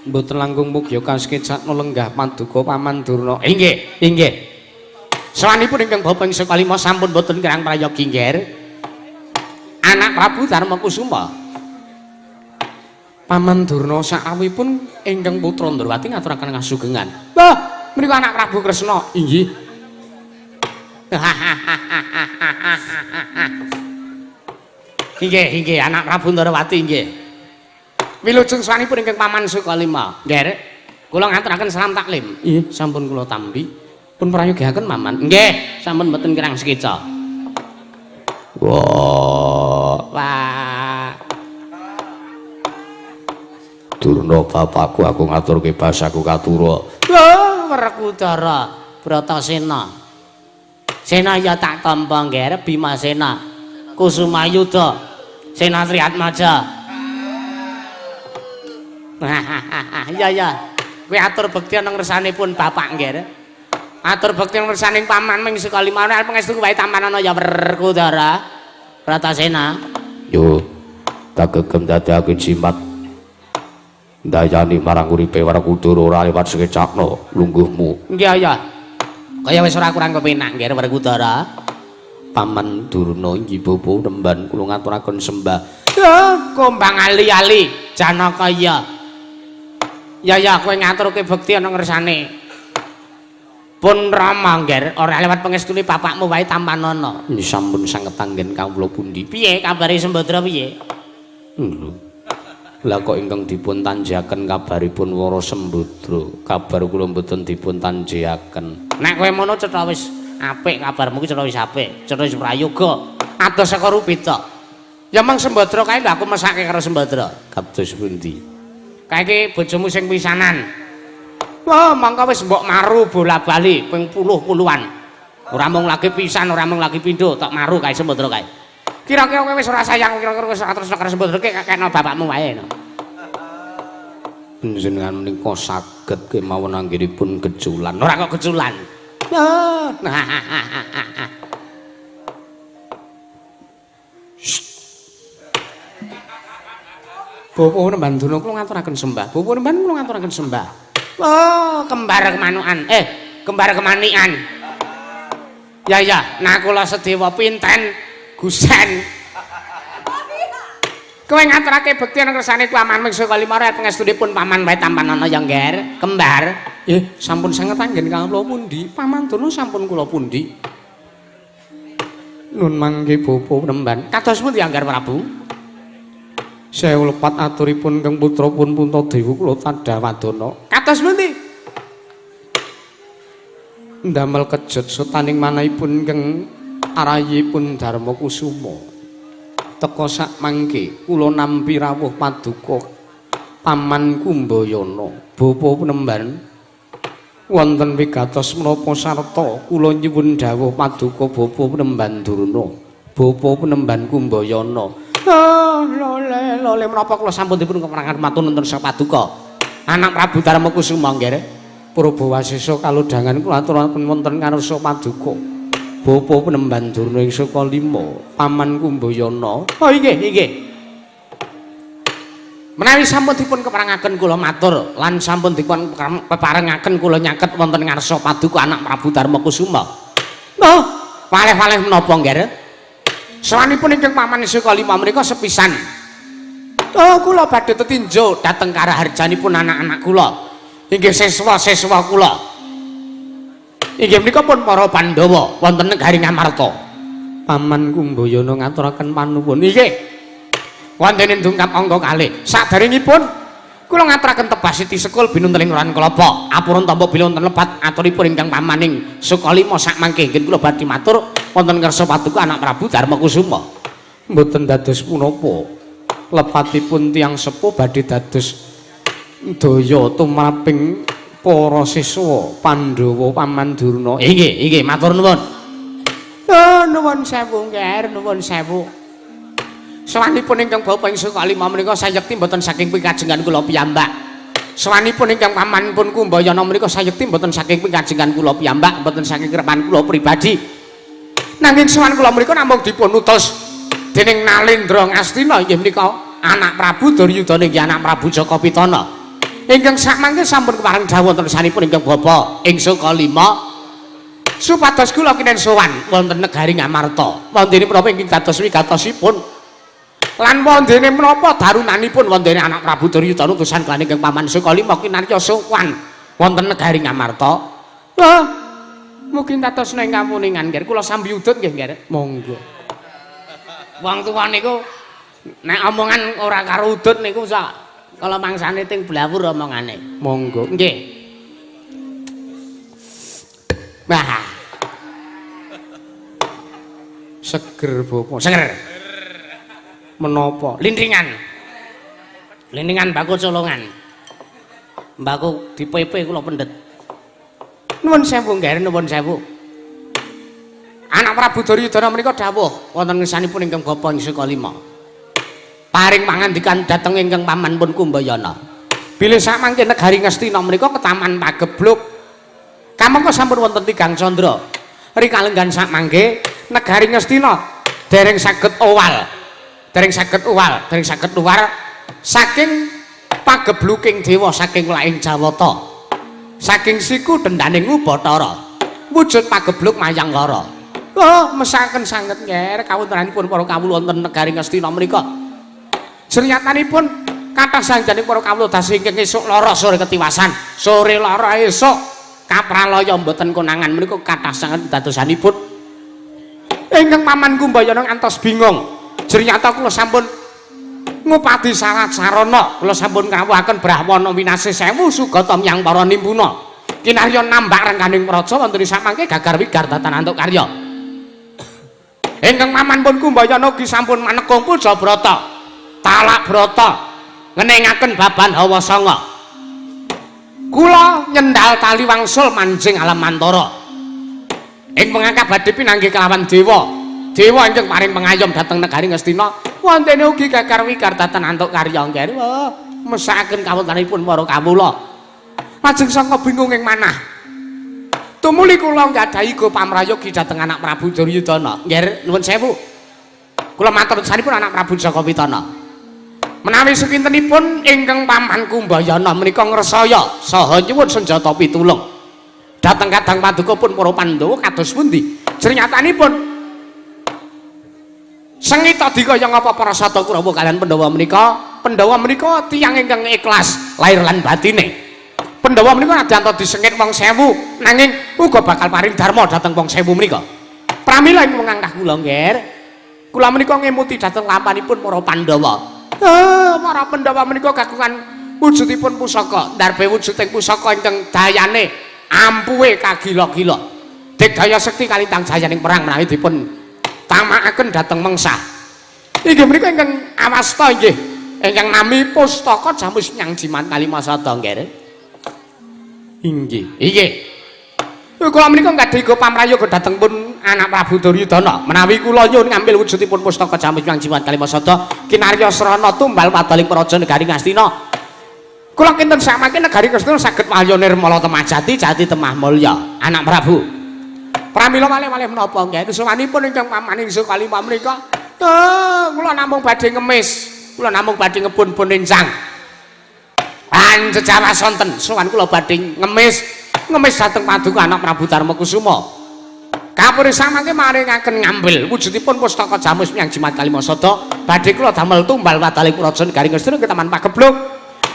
Speaker 2: Mboten langkung mugya kasekecakna lenggah paduka Paman Durna. Inggih. Sawanipun ingkang bapa ing Sukalima sampun boten kirang prayogi nggih. Anak Prabu Darma Kusuma. Paman Durna sakawipun ingkang putra Ndrawati ngaturaken kasugengan. Wah, menika anak Prabu Kresna. Inggih. Inggih, anak Prabu Ndrawati inggih. Wilujeng sawanipun ingkang Paman Sukalima. Nggih, kula ngaturaken salam taklim. Nggih, sampun kula tampi. Pun prayogiaken Paman. Nggih, sampun mboten kirang sekeca. Wah.
Speaker 1: Durna bapakku aku ngaturke basaku katura.
Speaker 2: Werkudara Bratasena. Sena ya tak tampa nggih Bimasena. Kusumayuda. Sena Triatmaja. Ya. Kowe atur bekti nang ngersanipun bapak nggih. Atur bekti nang ngersaning paman ming Sukalima nek pangestu wae tampanana ya Werkudara Bratasena.
Speaker 1: Yo tak gegem dadake jimat ndayani marang uripe Werkudara ora liwat sekecakna lungguhmu.
Speaker 2: Nggih ya. Kaya wis ora kurang kepenak nggih Werkudara.
Speaker 1: Paman Durna inggih bapa nemban kula ngaturaken sembah.
Speaker 2: Kombang ali-ali Janakaya. Ya kowe ngaturke bekti ana ngersane. Pun Rama nggih ora lewat pangestune bapakmu wae tampanana.
Speaker 1: Sampun sanget anggen kawula pundi.
Speaker 2: Piye kabare Sembadra piye?
Speaker 1: Lah kok ingkang dipun tanjaken kabaripun Wara Sembadra. Kabar kula mboten dipun tanjaken.
Speaker 2: Nek kowe mono cetha wis apik kabarmu ki cetha wis apik, cetha wis prayoga. Adoh saka Rupita. Ya mang Sembadra kae lho aku mesake karo Sembadra.
Speaker 1: Kados pundi?
Speaker 2: Kae iki bojomu sing pisanan. Wah, mangka wis mbok maru bola-bali ping puluh-puluhan. Ora mung lagi pisan, ora mung lagi pindho, tok maru kae Sembadra kae. Kira-kira kowe wis ora sayang, kira-kira wis ora terus karo Sembadra ki kakekno bapakmu wae no.
Speaker 1: Panjenengan menika saged kemawon anggenipun gejulan.
Speaker 2: Ora kok gejulan. Bapa Penemban Durna kula ngaturaken sembah. Bapa Penemban kula ngaturaken sembah. Oh, kembar kemanukan. Kembar kemanikan. Ya, nah kula sedewa pinten Gusen. Kowe ngaturake bekti nang kersane Paman Mingsu Kalima ret pangestunipun paman wae tampanana ya ngger, kembar. Sampun sanget anggen kawula pundi? Paman Durna sampun kula pundi? Nun mangke Bapa Penemban. Kados pundi Anggar Prabu? Sewu lepat aturipun kang putrapun Puntadewa kula Tadhawadana. Kados pundi? ndamel kejut sutaning manahipun ingkang arayipun Darma Kusuma. Teka sak mangke kula nampi rawuh paduka Paman Kumbayana bapa Penemban wonten wigatos menapa sarta kula nyuwun dawuh paduka bapa Penemban Durna bapa Penemban Kumbayana. Lole menapa kula sampun dipun keperangan matur nuntun sapaduka anak Prabu Darma Kusuma nggih Prabawasésa kalodhangan kula aturaken wonten ngarsa paduka bapa Penemban Durna ing Sukalima Paman Kumbayana. Oh inggih menawi sampun dipun keperangaken kula matur lan sampun dipun peparengaken kula nyaket wonten ngarsa paduka anak Prabu Darma Kusuma. Oh waleh-waleh menapa nggih sawanipun ingkang Paman Sukalima menika sepisan. Oh kula badhe tetinjuk dhateng karaharjanipun anak-anak kula inggih siswa-siswa kula inggih menika pun para Pandhawa wonten negari Ngamarta. Paman Kumbayana ngaturaken panuwun inggih wonten ndungkap angka kalih saderengipun kula ngaturaken tebas Siti Sekul binunteling Ran Klapa apurun tampa bila wonten lepat aturipun ingkang pamaning Sukalima sakmangke inggih kula badhe matur wonten ngarsa paduka anak Prabu Darma Kusuma. Mboten dados punapa lepatipun tiyang sepuh badhe dados daya tumraping para siswa Pandhawa Paman Durna. Inggih matur nuwun. Nuwun sewu nggih nuwun sewu. Sawanipun ingkang Bapak ing Sukalima menika sayekti mboten saking pikajengan kula piyambak. Sawanipun ingkang Pamanipun Kumbayana menika sayekti mboten saking pikajengan kula piyambak, mboten saking kerepan kula pribadi. Nanging sawan kula menika namung dipun utus dening Nalendra Ngastina inggih menika anak Prabu Duryudana inggih anak Prabu Jakapitana. Ingkang sakmangke sampun kepareng dawuh wonten sanipun ingkang Bapak ing Sukalima supados kula kinen sowan wonten negari Ngamarta. Wondene menapa ingkang dados wigatosipun lan wondene menapa darunanipun wondene anak Prabu Duryudana utusan kelan ingkang Paman Sukalima kinarya sowan wonten negari Ngamarta. Mungkin dados ning kamuningan nggih kula sambi udut nggih nggih. Monggo. Wong tuwa niku nek omongan ora karo udut niku sak kala mangsane ting blawur omongane. Monggo. Nggih. Wah. Seger Bapak. Seger. Menapa? Lindringan. Lindringan mbako colongan. Mbako dipepe kula pendet. Nuwun sewu nggih, nuwun sewu. Anak Prabu Duryudana menika dawuh wonten ngesanipun ingkang Bapak ing Sukalima. Paring pangandikan dhateng ingkang Pamanipun Kumbayana. Bilih sakmangke negari Ngastina menika ketaman pagebluk. Kamangka sampun wonten tigang candra. Rikalenggan sakmangke negari Ngastina dereng saged owal. Dereng saged luar saking pagebluking dewa saking laing Jawata. Saking siku dendaning Ubatara wujud pagebluk mayang lara. Oh mesaken sanget nggih kawontenanipun para kawula wonten negari Ngastina menika. Sernyatanipun kathah sanjaning para kawula dasa ingkang esuk lara sore ketiwasan, sore lara esuk kapralaya mboten konangan menika kathah sanget dadosanipun ingkang Paman Kumbayana ngantos bingung. Sernyato kula sampun ngupadi sarat sarana kula sampun ngrawuhaken Brahmana winasih 1000 sugata miyang para nimpuna kinarya nambak rengganing praja wonten samangke gagar wigar datan antuk karya ingkang Pamanipun Kumbayana ugi sampun manekung puja brata talak brata ngeningaken baban hawa sanga kula nyendal tali wangsul manjing alam mantara ing pengangka badhe pinanggih kelawan dewa ingkang paring pangayom dhateng negari Ngastina wontene ugi gagar wigar datan antuk karya nggih. Wah, mesakaken kawontenanipun para kawula. Lajeng sanga bingung ing manah. Tumuli kula nggadahi go pamrayogi dhateng anak Prabu Duryudana. Nggih, nuwun sewu. Kula matur sanipun anak Prabu Jakapitana. Menawi sekintenipun ingkang Paman Kumbayana menika ngresaya saha nyuwun senjata pitulung. Dhateng kadang paduka pun para Pandhawa kados pundi? Sernyatanipun Sengita dikaya ngapa para sata Kurawa kaliyan Pandhawa menika tiyang ingkang ikhlas lahir lan batine. Pandhawa menika nadyanto disengit wong 1000 nanging uga bakal paring dharma dhateng wong 1000 menika. Pramila ing mangkah kula nggih. Kula menika ngemuti dhateng lampanipun para Pandhawa. Para Pandhawa menika kagungan wujudipun pusaka, ndarbe wujuding pusaka ingkang dayane ampuhe kagila-gila. Digdaya sekti kalintang jayaning perang menawi dipun tamakaken dhateng mengsah. Inggih menika ingkang awasta inggih ingkang nami Pustaka Jamus Nyang Jimat Kalimasada nggih. Inggih. Kula menika ngadhiga pamrayoga dhateng pun anak Prabu Duryudana menawi kula nyuwun ngambil wujudipun Pustaka Jamus Nyang Jimat Kalimasada kinarya srana tumbal padaling praja negari Ngastina. Kula kinten samangke negari Ngastina saged malya nirmala temajati jati temah mulya anak Prabu. Pramila malih-malih menapa nggih suwanipun ingkang pamaning Sukalima menika kula namung badhe ngemis, kula namung badhe ngebun-bun enjang. Panjejawa sonten suwan kula badhe ngemis dhateng paduka anak Prabu Darmakusuma. Kapuri samangke maringaken ngambil wujudipun Pustaka Jamus Nyang Jimat Kalimasada badhe kula damel tumbal wadaling praja negari Ngastina ketaman pagebluk.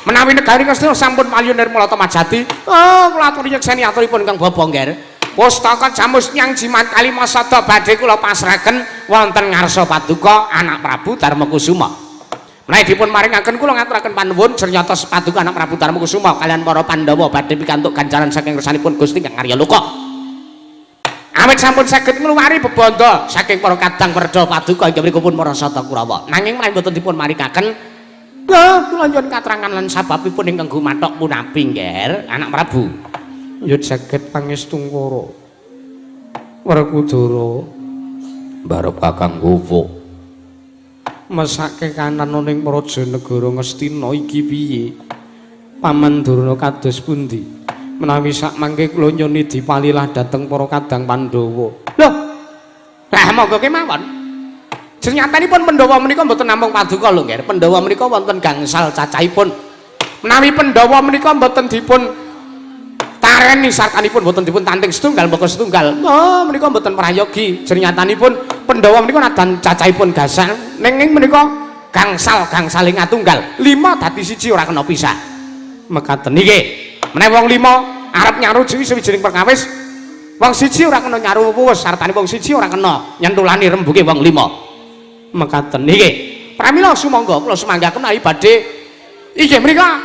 Speaker 2: Menawi negari Ngastina sampun malya nirmala temajati, kula aturi yekseni aturipun ingkang baba nggih. Pustaka Jamus Nyang Jimat Kalimasada badhe kula pasrahaken wonten ngarsa paduka anak Prabu Darmakusuma. Menawi dipun maringaken kula ngaturaken panuwun sernyatos paduka anak Prabu Darmakusuma kalian para Pandhawa badhe pikantuk ganjaran saking kersanipun Gusti Kang Arya Loka. Awit sampun saged ngluwari bebanda saking para kadang werda paduka inggih menika pun Marasata Kurawa. Nanging menawi boten dipun maringaken kula nyuwun katerangan lan sababipun ingkang gumathok punapi nggih anak Prabu. Yut saged pangestu karo Werkudara
Speaker 1: Barep Kakang Gowo
Speaker 2: mesake kanan ning praja negara Ngastina iki piye? Paman Durna kados pundi? Menawi sak mangke kula nyuni dipalilah dhateng para kadang Pandhawa. Lho. Lah monggo kemawon. Jenyatanipun Pandhawa menika mboten namung paduka lho nggih. Pandhawa menika wonten gangsal cacahipun. Menawi Pandhawa menika mboten dipun tareni sartanipun boten dipun tanting setunggal mbaka setunggal. Menika mboten prayogi. Jenyatanipun Pandhawa menika nadan cacahipun gangsal nanging menika gangsal-gangsaling atunggal. 5 dadi siji ora kena pisah. Mekaten nggih. Menawi wong 5 arep nyarujuki sawijining perkawis, wong siji ora kena nyaru wuwus, sartane wong siji ora kena nyentulani rembuge wong 5. Mekaten nggih. Pramila sumangga kula sumanggaken menawi badhe inggih menika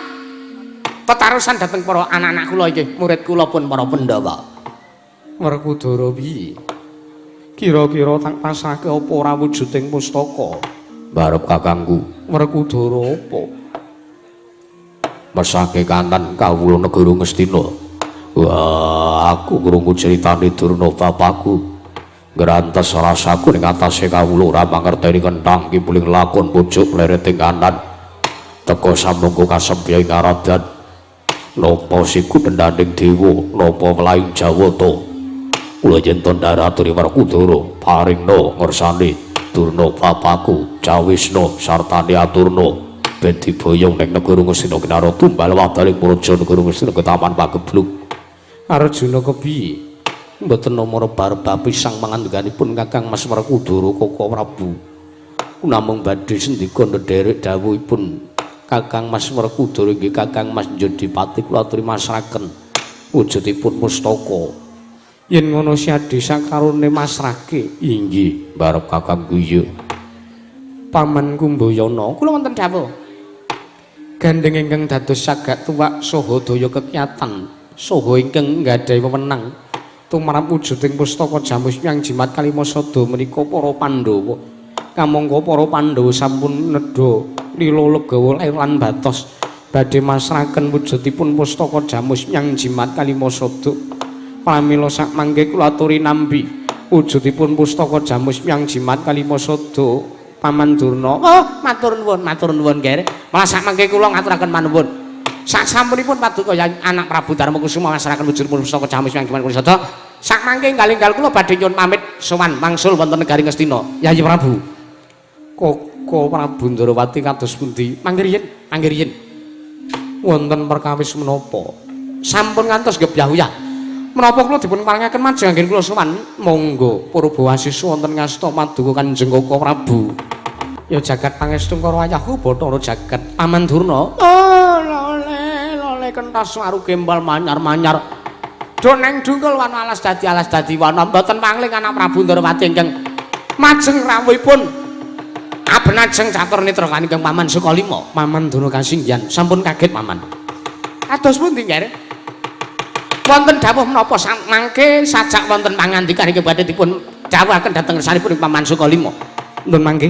Speaker 2: tetarusan dhateng para anak-anak kula nggih, murid kula pun para Pandhawa. Werkudara piye? Kira-kira tak pasrahke apa ora wujuding pustaka?
Speaker 1: Barep Kakangku
Speaker 2: Werkudara apa?
Speaker 1: Mesake kanan kawula negara Ngastina. Wah, aku krungu critane Durna bapakku. Ngrantes rasaku ning atase kawula ora mangerteni kenthang kipuling lakon pucuk plereting kanan. Teka sambungku kasempya ing aradan. Napa siku dendhaning dewa, napa welaing Jawata. Kula yen tandara aturi Werkudara paringna ngersani Durna bapakku, Cawisna sartane aturna ben diboyong ning negara Ngastina kinara tumbal wadaling praja negara Ngastina ketaman pagebluk.
Speaker 2: Arjuna kepiye?
Speaker 1: Mboten namara barep pisang mangandikanipun Kakang Mas Werkudara Kaka Prabu. Namung badhe sendika ndherek dawuhipun Kakang Mas Werkudara inggih Kakang Mas Jodipati kula aturi masrahaken wujudipun pustaka.
Speaker 2: Yen ngono siadi sakarone masrahke.
Speaker 1: Inggih, barep Kakang Guyu.
Speaker 2: Paman Kumbayana, kula wonten dawuh. Gandeng ingkang dados sagak tuwak saha daya kekiyatan, saha ingkang nggadahi wewenang tumrap wujuding pustaka Jamus Nyang Jimat Kalimasada menika para Pandhawa. Kamangka para Pandhawa sampun nedha lila legawa lair lan batos badhe masrahaken wujudipun pustaka Jamus Nyang Jimat Kalimasada. Pramila sak mangke kula aturi nampi wujudipun pustaka Jamus Nyang Jimat Kalimasada. Paman Durna. Matur nuwun nggih. Malah sak mangke kula ngaturaken panuwun. Sak sampunipun paduka anak Prabu Darmakusuma masrahaken wujudipun pustaka Jamus Nyang Jimat Kalimasada. Sak mangke enggal-enggal kula badhe nyuwun pamit sowan mangsul wonten negari Ngastina. Yayi Prabu. Koko Prabu Ndarawati kados pundi? Mangke riyen. Wonten perkawis menapa? Sampun ngantos gebyah-uyah. Menapa kula dipun paringaken majeng anggen kula sowan? Monggo Purbawasisa wonten ngasta paduka Kanjeng Kaka Prabu. Ya jagat pangestu karo ayahku Bathara Jagat Paman Durna. Lole kentas waru gembal manyar-manyar. Do neng dungkul wana alas dadi wana mboten pangling anak Prabu Ndarawati ingkang majeng rawuhipun abenajeng catur nitra kaningkang Paman Sukalima. Paman Durna kasinggihan sampun kaget Paman. Kados pundi nggih? wonten dawuh menapa mangke sajak wonten pangandikan iki badhe dipun dawuhaken dhateng ngersanipun Paman Sukalima. Nun mangke.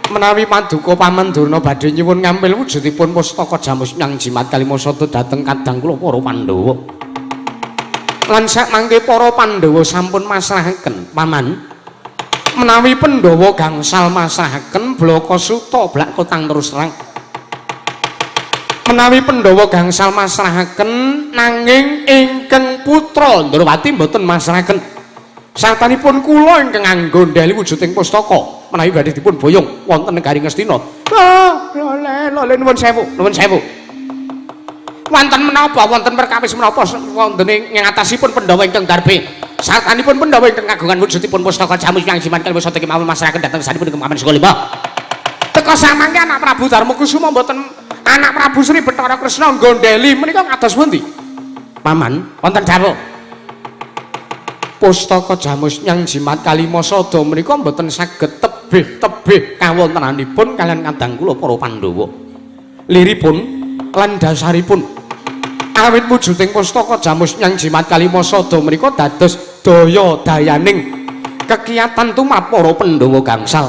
Speaker 2: Menawi paduka Paman Durna badhe nyuwun ngampil wujudipun pustaka Jamus Nyang Jimat Kalimasada dhateng kadang kula para Pandhawa. Lan sak mangke para Pandhawa sampun masrahaken Paman. Menawi Pandhawa gangsal masrahaken Blaka Suta blak kotang terus terang. Menawi Pandhawa gangsal masrahaken nanging ingkang putra Ndrawati mboten masrahaken. Sartanipun kula ingkang nganggo ndali wujuding pustaka menawi badhe dipun boyong wonten negari Ngastina. Lole nuwun sewu, nuwun sewu. Wonten menapa wonten perkawis menapa wonten ing ngatasipun Pandhawa ingkang darbe. Sartanipun Pandhawa ingkang kagungan wujudipun pustaka Jamus Nyang Jimat Kalimasada kemawon masrahaken dhateng sanipun Paman Sukalima. Teka samangke anak Prabu Darmakusuma mboten anak Prabu Sri Bathara Kresna nggondheli menika kados pundi? Paman, wonten dawuh. Pustaka Jamus Nyang Jimat Kalimasada menika mboten saged tebih-tebih kawontenanipun kaliyan kadang kula para Pandhawa. Liripun lan dasaripun awit wujuding pustaka Jamus Nyang Jimat Kalimasada menika dados daya dayaning kekiyatan tumrap para Pandhawa gangsal.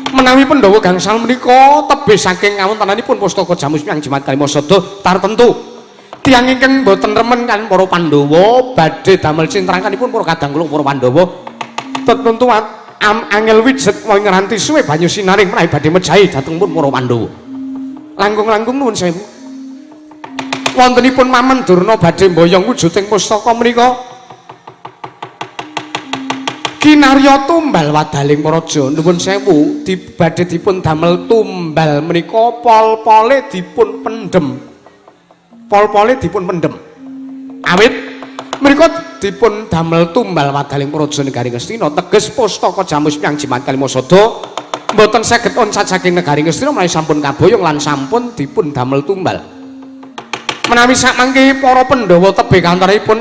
Speaker 2: Menawi Pandhawa gangsal menika tebih saking kawontenanipun pustaka Jamus Nyang Jimat Kalimasada tartentu tiyang ingkang boten remen kan para Pandhawa badhe damel cintrakanipun para kadang kula para Pandhawa tentu angel wijet nganti suwe banyu sinaring menawi badhe mejahi dhateng pun para Pandhawa. Langkung-langkung nuwun sewu. Wontenipun Paman Durna badhe mboyong wujuding pustaka menika kinarya tumbal wadaling praja nuwun sewu badhe dipun damel tumbal menika pol-pole dipun pendhem. Pol-pole dipun pendhem. Awit menika dipun damel tumbal wadaling praja negari Ngastina teges pustaka Jamus Nyang Jimat Kalimasada mboten saged oncat saking negari Ngastina menawi sampun kaboyong lan sampun dipun damel tumbal. Menawi sakmangke para Pandhawa tebih kantoripun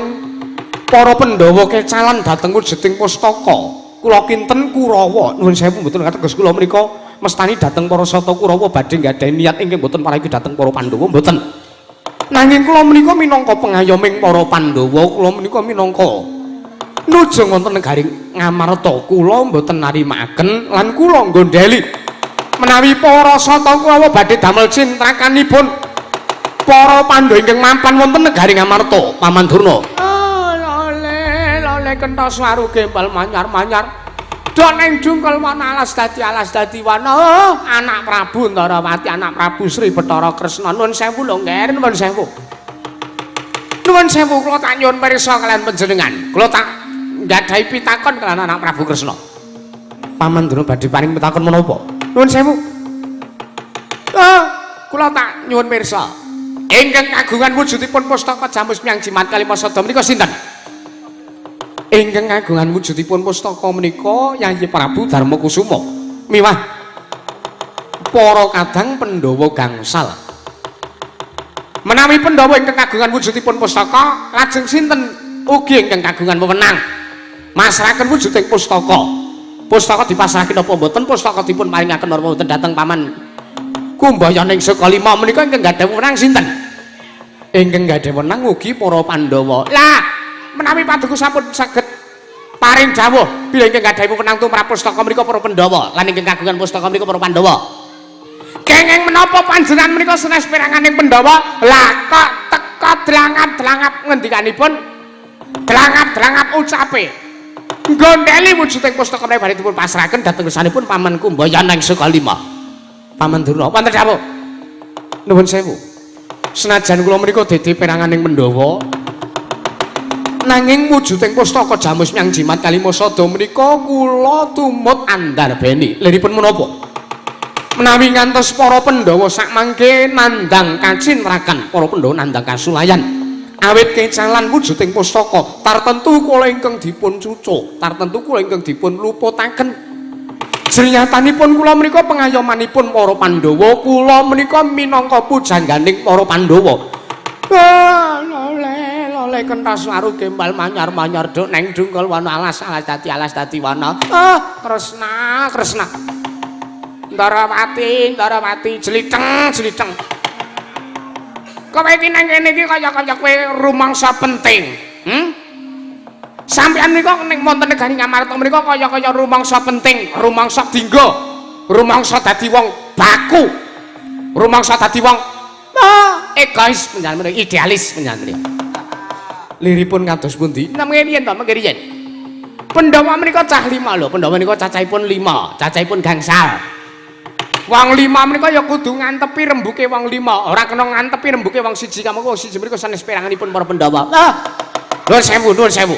Speaker 2: para Pandhawa kecalan dhateng wujuding pustaka kula kinten Kurawa nuwun sewu mboten kateges kula menika mestani dhateng para Sata Kurawa badhe nggadahi niat ingkang mboten paringi dhateng para Pandhawa mboten. Nanging kula menika minangka pengayoming para Pandhawa kula menika minangka nujung wonten negari Ngamarta kula mboten narimaken lan kula nggondheli menawi para Sata Kurawa badhe damel cintrakanipun para Pandhawa ingkang mapan wonten negari Ngamarta Paman Durna. Lole kenthos waru gembal manyar-manyar dok ning jungkel wana alas dadi wana anak Prabu Ndarawati anak Prabu Sri Bathara Kresna nuwun sewu lho nggih nuwun sewu. Nuwun sewu kula tak nyuwun pirsa kalian panjenengan kula tak nggadahi pitakon kalian anak Prabu Kresna. Paman Durna badhe paring pitakon menapa? Nuwun sewu. Kula tak nyuwun pirsa ingkang kagungan wujudipun pustaka Jamus Nyang Jimat Kalimasada menika sinten? Ingkang kagungan wujudipun pustaka menika Yayi Prabu Darmakusuma miwah para kadang Pandhawa gangsal. Menawi Pandhawa ingkang kagungan wujudipun pustaka lajeng sinten ugi ingkang kagungan wewenang masrahaken wujuding pustaka. Pustaka dipasrahaken apa mboten pustaka dipun paringaken apa mboten dhateng Paman Kumbayaning Sukalima menika ingkang gadhah wewenang sinten? Ingkang gadhah wewenang ugi para Pandhawa. Lah menawi paduka sampun saged paring dawuh bilih ingkang gadhahi wewenang tumrap pustaka menika para Pandhawa lan ingkang kagungan pustaka menika para Pandhawa. Kenging menapa panjenengan menika sanes piranganing Pandhawa? Lah kok teka dlangap-dlangap ngendikanipun dlangap-dlangap ucape nggondheli wujuding pustaka menika badhe dipun pasrahaken dhateng ngersanipun Paman Kumbayaning Sukalima. Paman Durna wonten dawuh nuwun sewu. Senajan kula menika dadi piranganing Pandhawa nanging wujuding pustaka Jamus Nyang Jimat Kalimasada menika kula tumut andarbeni. Liripun menapa? Menawi ngantos para Pandhawa sakmangke nandhang kacintrakan, para Pandhawa nandhang kasulayan. Awit kecalan wujuding pustaka tartentu kula ingkang dipun cucuk, tartentu kula ingkang dipun luputaken. Jriyatanipun kula menika pengayomanipun para Pandhawa, kula menika minangka pujangganing para Pandhawa. Lole kenthos waru gembal manyar-manyar duk neng dungkul wana alas dadi wana. Kresna. Ndarawati jliteng.
Speaker 3: Kowe iki nang kene iki kaya kowe rumangsa penting. Sampeyan nika ning wonten negari Ngamarta menika kaya rumangsa penting, rumangsa dinggo, rumangsa dadi wong baku. Rumangsa dadi wong egois panjenengan idealis panjenengan.
Speaker 2: Liripun kados pundi?
Speaker 3: Namanya riyen to, mengke riyen. Pandhawa menika cah 5 lho, Pandhawa menika cacahipun 5, cacahipun gangsal. Wong 5 menika ya kudu ngantepi rembuke wong 5, ora kena ngantepi rembuke wong 1. Kamangka wong 1 menika sanes peranganipun para Pandhawa. Nuwun sewu, nuwun sewu.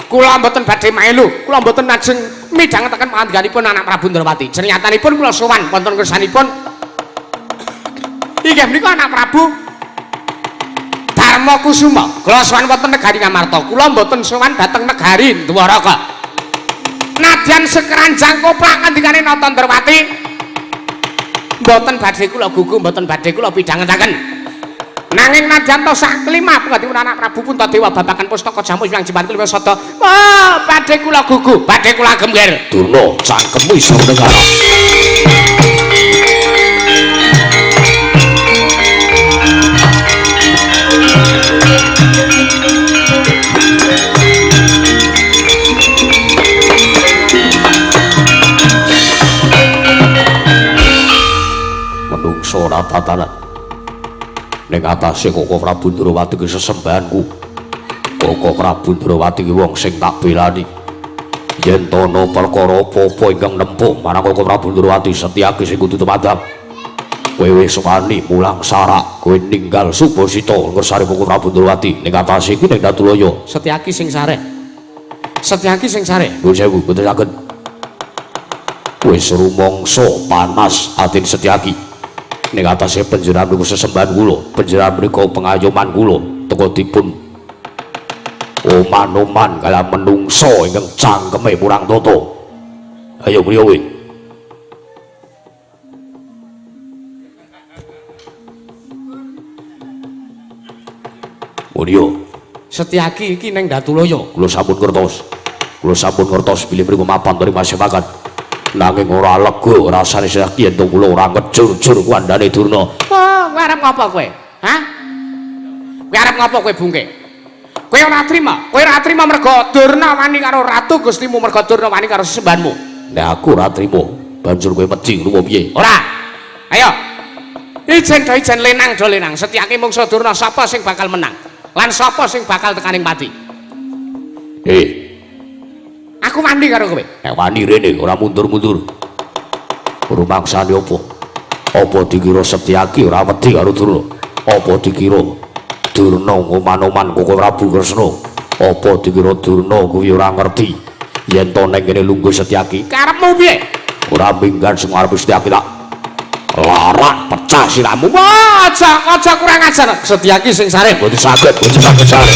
Speaker 3: Kula mboten badhe melu, kula mboten lajeng midhangetaken pangandikanipun anak Prabu Ndrawati. Jenengatanipun kula sowan wonten kersanipun. Inggih menika anak Prabu Darma Kusuma. Kula sowan wonten negari Ngamarta. Kula mboten sowan dhateng negari Dwaraka. Nadyan sekeranjang koplak ngandikane Nata Ndrawati. Mboten badhe kula gugu, mboten badhe kula pidhangetaken. Nanging nadyan to sak kelima pengganipun anak Prabu Puntadewa babagan pustaka jamu yang jembar kelima sada. Badhe kula gugu, badhe kula gemger.
Speaker 1: Durna cangkemmu iso negara. Menungso ratatanan ning atase Koko Prabu Ndrawati ki sesembahanku. Koko Prabu Ndrawati ki wong sing tak belani. Yen tono perkara apa-apa ingkang nempuh marang Koko Prabu Ndrawati Setyaki sing kudu tumadhang. Kowe wis wani mulang sarak, kowe ninggal Subasita ngersare Koko Prabu Ndrawati ning atase iki ning Datulaya.
Speaker 3: Setyaki sing sareh. Setyaki sing sareh.
Speaker 1: Nuwun sewu, boten saged. Wis rumangsa panas atin Setyaki. Ning atase panjenengan niku sesembahan kula, panjenengan menika pengayoman kula teka dipun oman-oman kala menungso ingkang cangkeme murang tata. Ayo priya kowe. Mulya,
Speaker 3: Setyaki iki ning Datulaya.
Speaker 1: kula sampun ngertos. Kula sampun ngertos bilih mriku mapan dari masyarakat. Nanging ora lega rasane Setyaki yen to kula ora ngejur-jur kandhane Durna.
Speaker 3: Kowe arep ngapa kowe? Hah? Kowe arep ngapa kowe bungke? Kowe ora trima, mergo Durna wani karo ratu Gustimu, mergo Durna wani karo sesembahanmu.
Speaker 1: Nek aku ora trima, banjur kowe medhi ngono piye?
Speaker 3: Ora. Ayo. Ijen do ijen lenang do lenang. Setyaki mungsuh Durna sapa sing bakal menang? Lan sapa sing bakal tekaning pati? Aku wani karo kowe.
Speaker 1: Nek wani rene ora mundur-mundur. Rumangsane apa? Apa dikira Setyaki ora wedi karo Durna? Apa dikira Durna ngoman-oman Koko Prabu Kresna? Apa dikira Durna kuwi ora ngerti yen to ning kene lungguh Setyaki?
Speaker 3: Karepmu piye?
Speaker 1: Ora minggan sing arep Setyaki tak larak pecah siramu.
Speaker 3: Aja kurang ajar. Setyaki sing sareh.
Speaker 1: Boten saged sareh.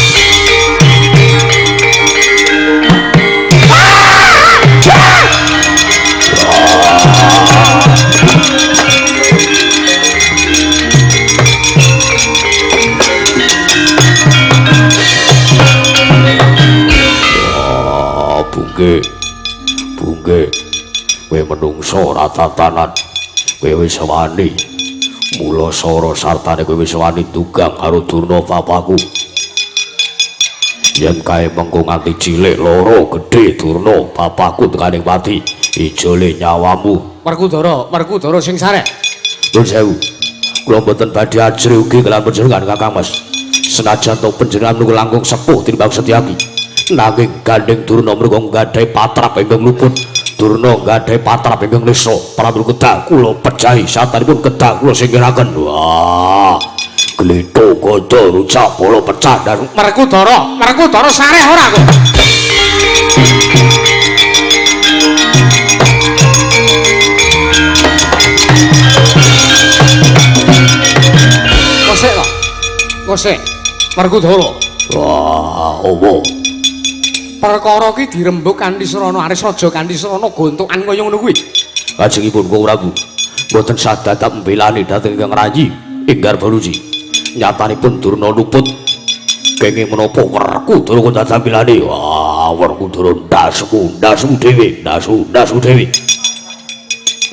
Speaker 1: Bungge, kowe menungso ratatanan, kowe wis wani. Mula sara sartane kowe wis wani tugang karo Durna papaku. Yen kae mengko nganti cilik loro gedhe Durna papaku tekaning pati, ijole nyawamu.
Speaker 3: Werkudara sing sareh.
Speaker 1: Nuwun sewu. Kula mboten badhe ajri ugi kaliyan panjenengan Kakang Mas. Senajan to panjenengan niku langkung sepuh tinimbang Setyaki. Nanging gandeng Durna mriku nggadhahi patrap ingkang luput. Durna nggadhahi patrap ingkang nisa. Prabu kedah kula pejahi satanipun kedah kula singkiraken. Wah. Glethuk gada rucak bola pecah dan
Speaker 3: Werkudara sareh ora kok. Kosek. Werkudara.
Speaker 1: wah, opo?
Speaker 3: Perkara ki dirembuk kanthi srana aris aja kanthi srana gontokan kaya ngono kuwi.
Speaker 1: Lajengipun Kang Prabu mboten sadadap mbelani dhateng Kang Rayi Inggar Baruji. Nyatanipun Durna luput kenging menapa Werkudara kok dadak mbelani. Wah, Werkudara ndasmu dhewe, ndasu dhewe.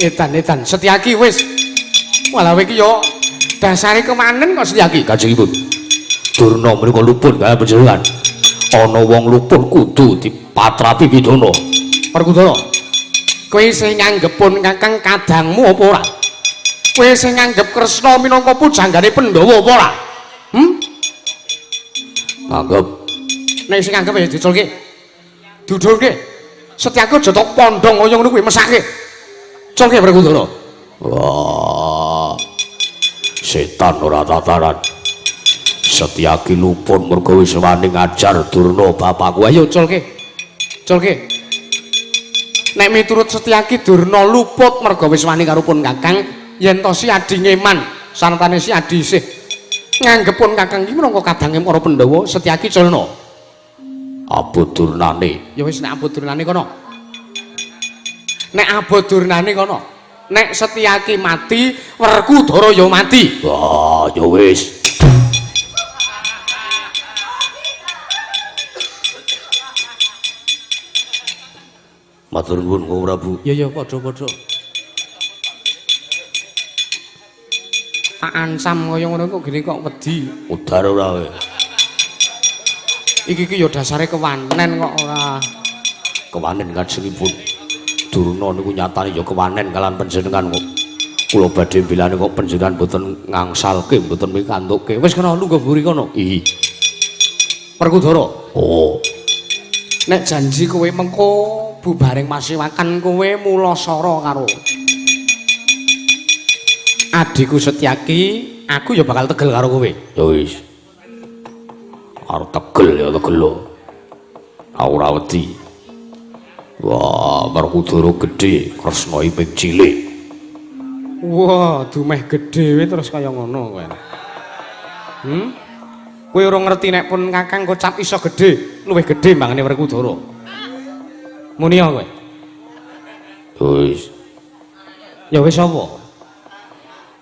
Speaker 3: Edan Setyaki wis. Walah kowe iki yo Dasare kewanen kok Setyaki?
Speaker 1: Kanjengipun. Durna menika luput kaya panjenengan. Ana wong luput kudu dipatrapi Widana.
Speaker 3: Werkudara. Kowe sing nganggepun Kakang kadangmu apa ora? Kowe sing nganggep Kresna minangka pujanggane Pandhawa apa ora?
Speaker 1: Anggap
Speaker 3: Nek sing nganggep ya diculke. Dudulke. Setyaki aja tok pondong kaya ngono kuwi mesake. Culke Werkudara.
Speaker 1: wah. Setan ora tataran. Setyaki luput mergo wis wani ngajar Durna bapakku.
Speaker 3: Ayo culke. Culke. Nek miturut Setyaki Durna luput merga wis wani karo pun Kakang, yen to si Adi Ngeman, sartane si Adi isih nganggepun Kakang iki minangka kadange para Pandhawa, Setyaki culna.
Speaker 1: Abot Durnane.
Speaker 3: Ya wis nek abot Durnane kono. Nek abot Durnane kono. Nek Setyaki mati, Werkudara ya mati.
Speaker 1: Wah, ya wis. Matur nuwun Kang Prabu.
Speaker 3: Ya padha-padha. Tak ansam kaya ngono kok gene kok wedi.
Speaker 1: Udar ora kowe.
Speaker 3: Iki ya dasare kewanen kok ora.
Speaker 1: Kewanen kanjengipun. Durna niku nyatane ya kewanen kalian panjenengan kok. Kula badhe bilane kok panjenengan boten ngangsalke, boten mikantuke.
Speaker 3: Wis kena lungguh mburi kono.
Speaker 1: Ih.
Speaker 3: Werkudara.
Speaker 1: Oh,
Speaker 3: Nek janji kowe mengko bubaring masiwakan kowe mulasara karo adhiku Setyaki, aku ya bakal tegel karo kowe.
Speaker 1: ya wis. Arep tegel ya tegel. Ora wedi. Wah, Werkudara gedhe, Kresna iping cilik.
Speaker 3: Wah, dumeh gedhe terus kaya ngono kowe. Kowe ora ngerti nek pun Kakang kocap iso gedhe, luwih gedhe mbangane Werkudara. Muni ya kowe.
Speaker 1: Wis,
Speaker 3: Ya wis apa?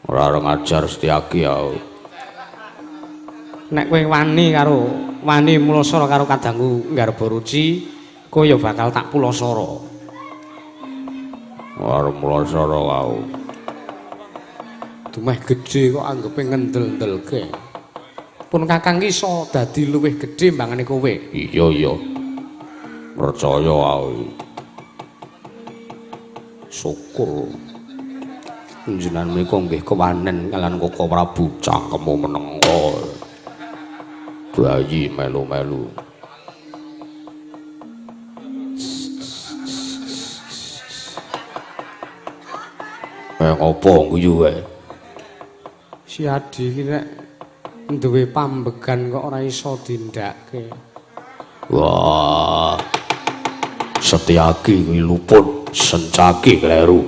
Speaker 1: ora ngajar Setyaki ya.
Speaker 3: Nek kowe wani mulasara karo kadangku Garba Ruci, kowe ya bakal tak pulasara.
Speaker 1: Arep mulasara kau.
Speaker 3: Dumeh gedhe kok anggepe ngendel-ndelke. Pun Kakang ki iso dadi luwih gedhe mbangane kowe.
Speaker 1: Iya iya. Percaya aku. Syukur. Panjenengan menika nggih kewanen kalian Koko Prabu cangkemmu menengko. Bayi melu-melu. Ngopo guyu wae?
Speaker 3: Si Adi iki nek duwe pambegan kok ora iso dindake.
Speaker 1: Wah. Setyaki kuwi luput, Sencaki kleru.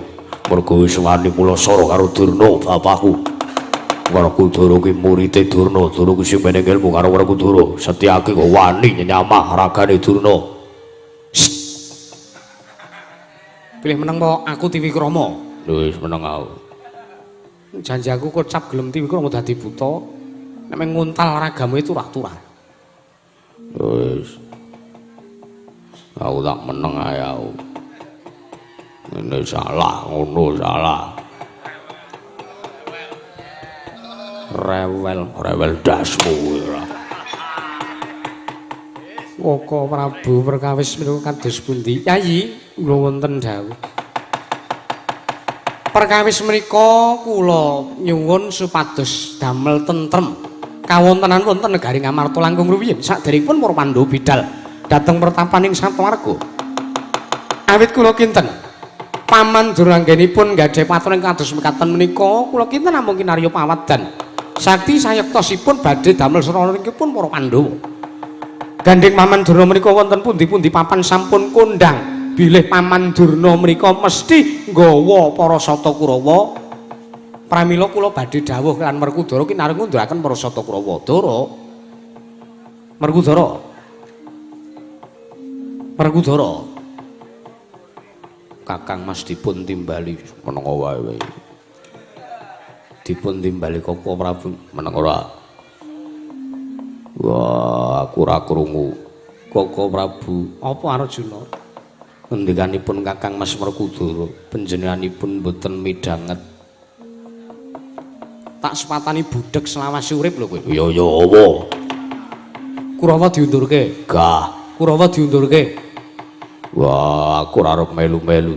Speaker 1: Mergo wis wani mulasara karo Durna bapakku. Werkudara kuwi murite Durna, Durna kuwi sing meneng ilmu karo Werkudara. Setyaki kok wani nyamah ragane Durna.
Speaker 3: Pilih meneng po aku Tiwikrama.
Speaker 1: Wis meneng aku.
Speaker 3: Janji aku kocap gelem Tiwikrama dadi buta. Nek nguntal ragamu itu turah-turah.
Speaker 1: Wis. Aku tak meneng ae aku. Ini salah, ngono salah. Rewel dasmu ora.
Speaker 3: Koko Prabu perkawis menika kados pundi? Yayi, kula wonten dawuh. Perkawis menika kula nyuwun supados damel tentrem kawontenan wonten negari Ngamarta langkung rumiyin saderengipun para Pandhawa bidhal dhateng pertapaning Satwarga. Awit kula kinten paman duranggenipun gadhah paturan kados mekaten menika kula kinten namung kinarya pawadan sakti sayektosipun badhe damel sranipun para Pandhawa. Gandeng paman Durna menika wonten pundi-pundi papan sampun kondang. Bilih paman Durna menika mesti nggawa para Sata Kurawa. Pramila kula badhe dawuh lan Werkudara kinareng ngunduraken para Sata Kurawa. Dara. Werkudara.
Speaker 1: Kakang Mas dipun timbali meneng wae. Dipun timbali Koko Prabu meneng ora. Wah, aku ora krungu. Koko Prabu,
Speaker 3: Apa Arjuna?
Speaker 1: ngendikanipun Kakang Mas Werkudara, panjenenganipun boten midhanget.
Speaker 3: tak sepatani budhek selawase urip lho kowe.
Speaker 1: Ya ya apa?
Speaker 3: Kurawa diundurke.
Speaker 1: Gah.
Speaker 3: Kurawa diundurke.
Speaker 1: Wah, aku ora arep melu-melu.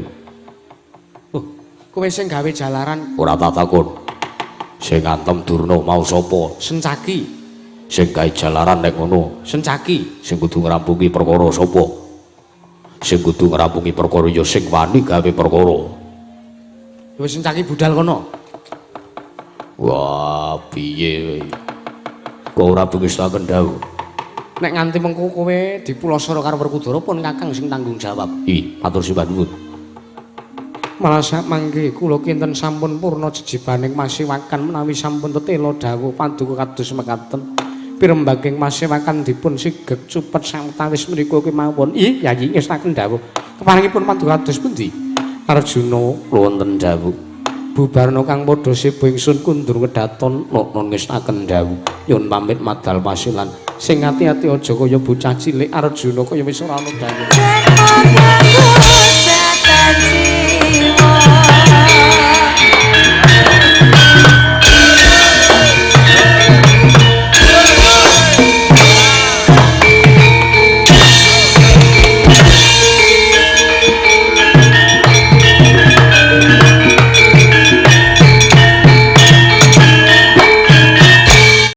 Speaker 3: Kowe sing gawe jalaran
Speaker 1: Ora tak takon. Sing ngantem Durna mau sapa?
Speaker 3: Sencaki.
Speaker 1: Sing gawe jalaran nek ngono,
Speaker 3: Sencaki.
Speaker 1: sing kudu ngrampungi perkara sapa? Sing kudu ngrampungi perkara ya sing wani gawe perkara.
Speaker 3: Wis sencaki budal kono.
Speaker 1: Wah, piye? Kok ora bengestaken dawuh?
Speaker 3: Nek nganti mengko kowe dipulosoro karo Werkudara pun Kakang sing tanggung jawab.
Speaker 1: Matur sembah nuwun.
Speaker 3: Malah sak mangke kula kinten sampun purna jejibaning masiwakan menawi sampun tetela dawuh paduka kados mekaten. Pirembaging masiwakan dipun sigeg cupet sawetawis menika kemawon. Yayi ngestaken dawuh. Keparengipun paduka kados pundi? Arjuna
Speaker 1: Wonten dawuh.
Speaker 3: bubarno kang padha sibu ingsun kundur kedaton non ngestaken dawuh. Nyun pamit madal pasilan. Sing ati-ati aja kaya bocah cilik Arjuna kaya wis ora ana dawuh.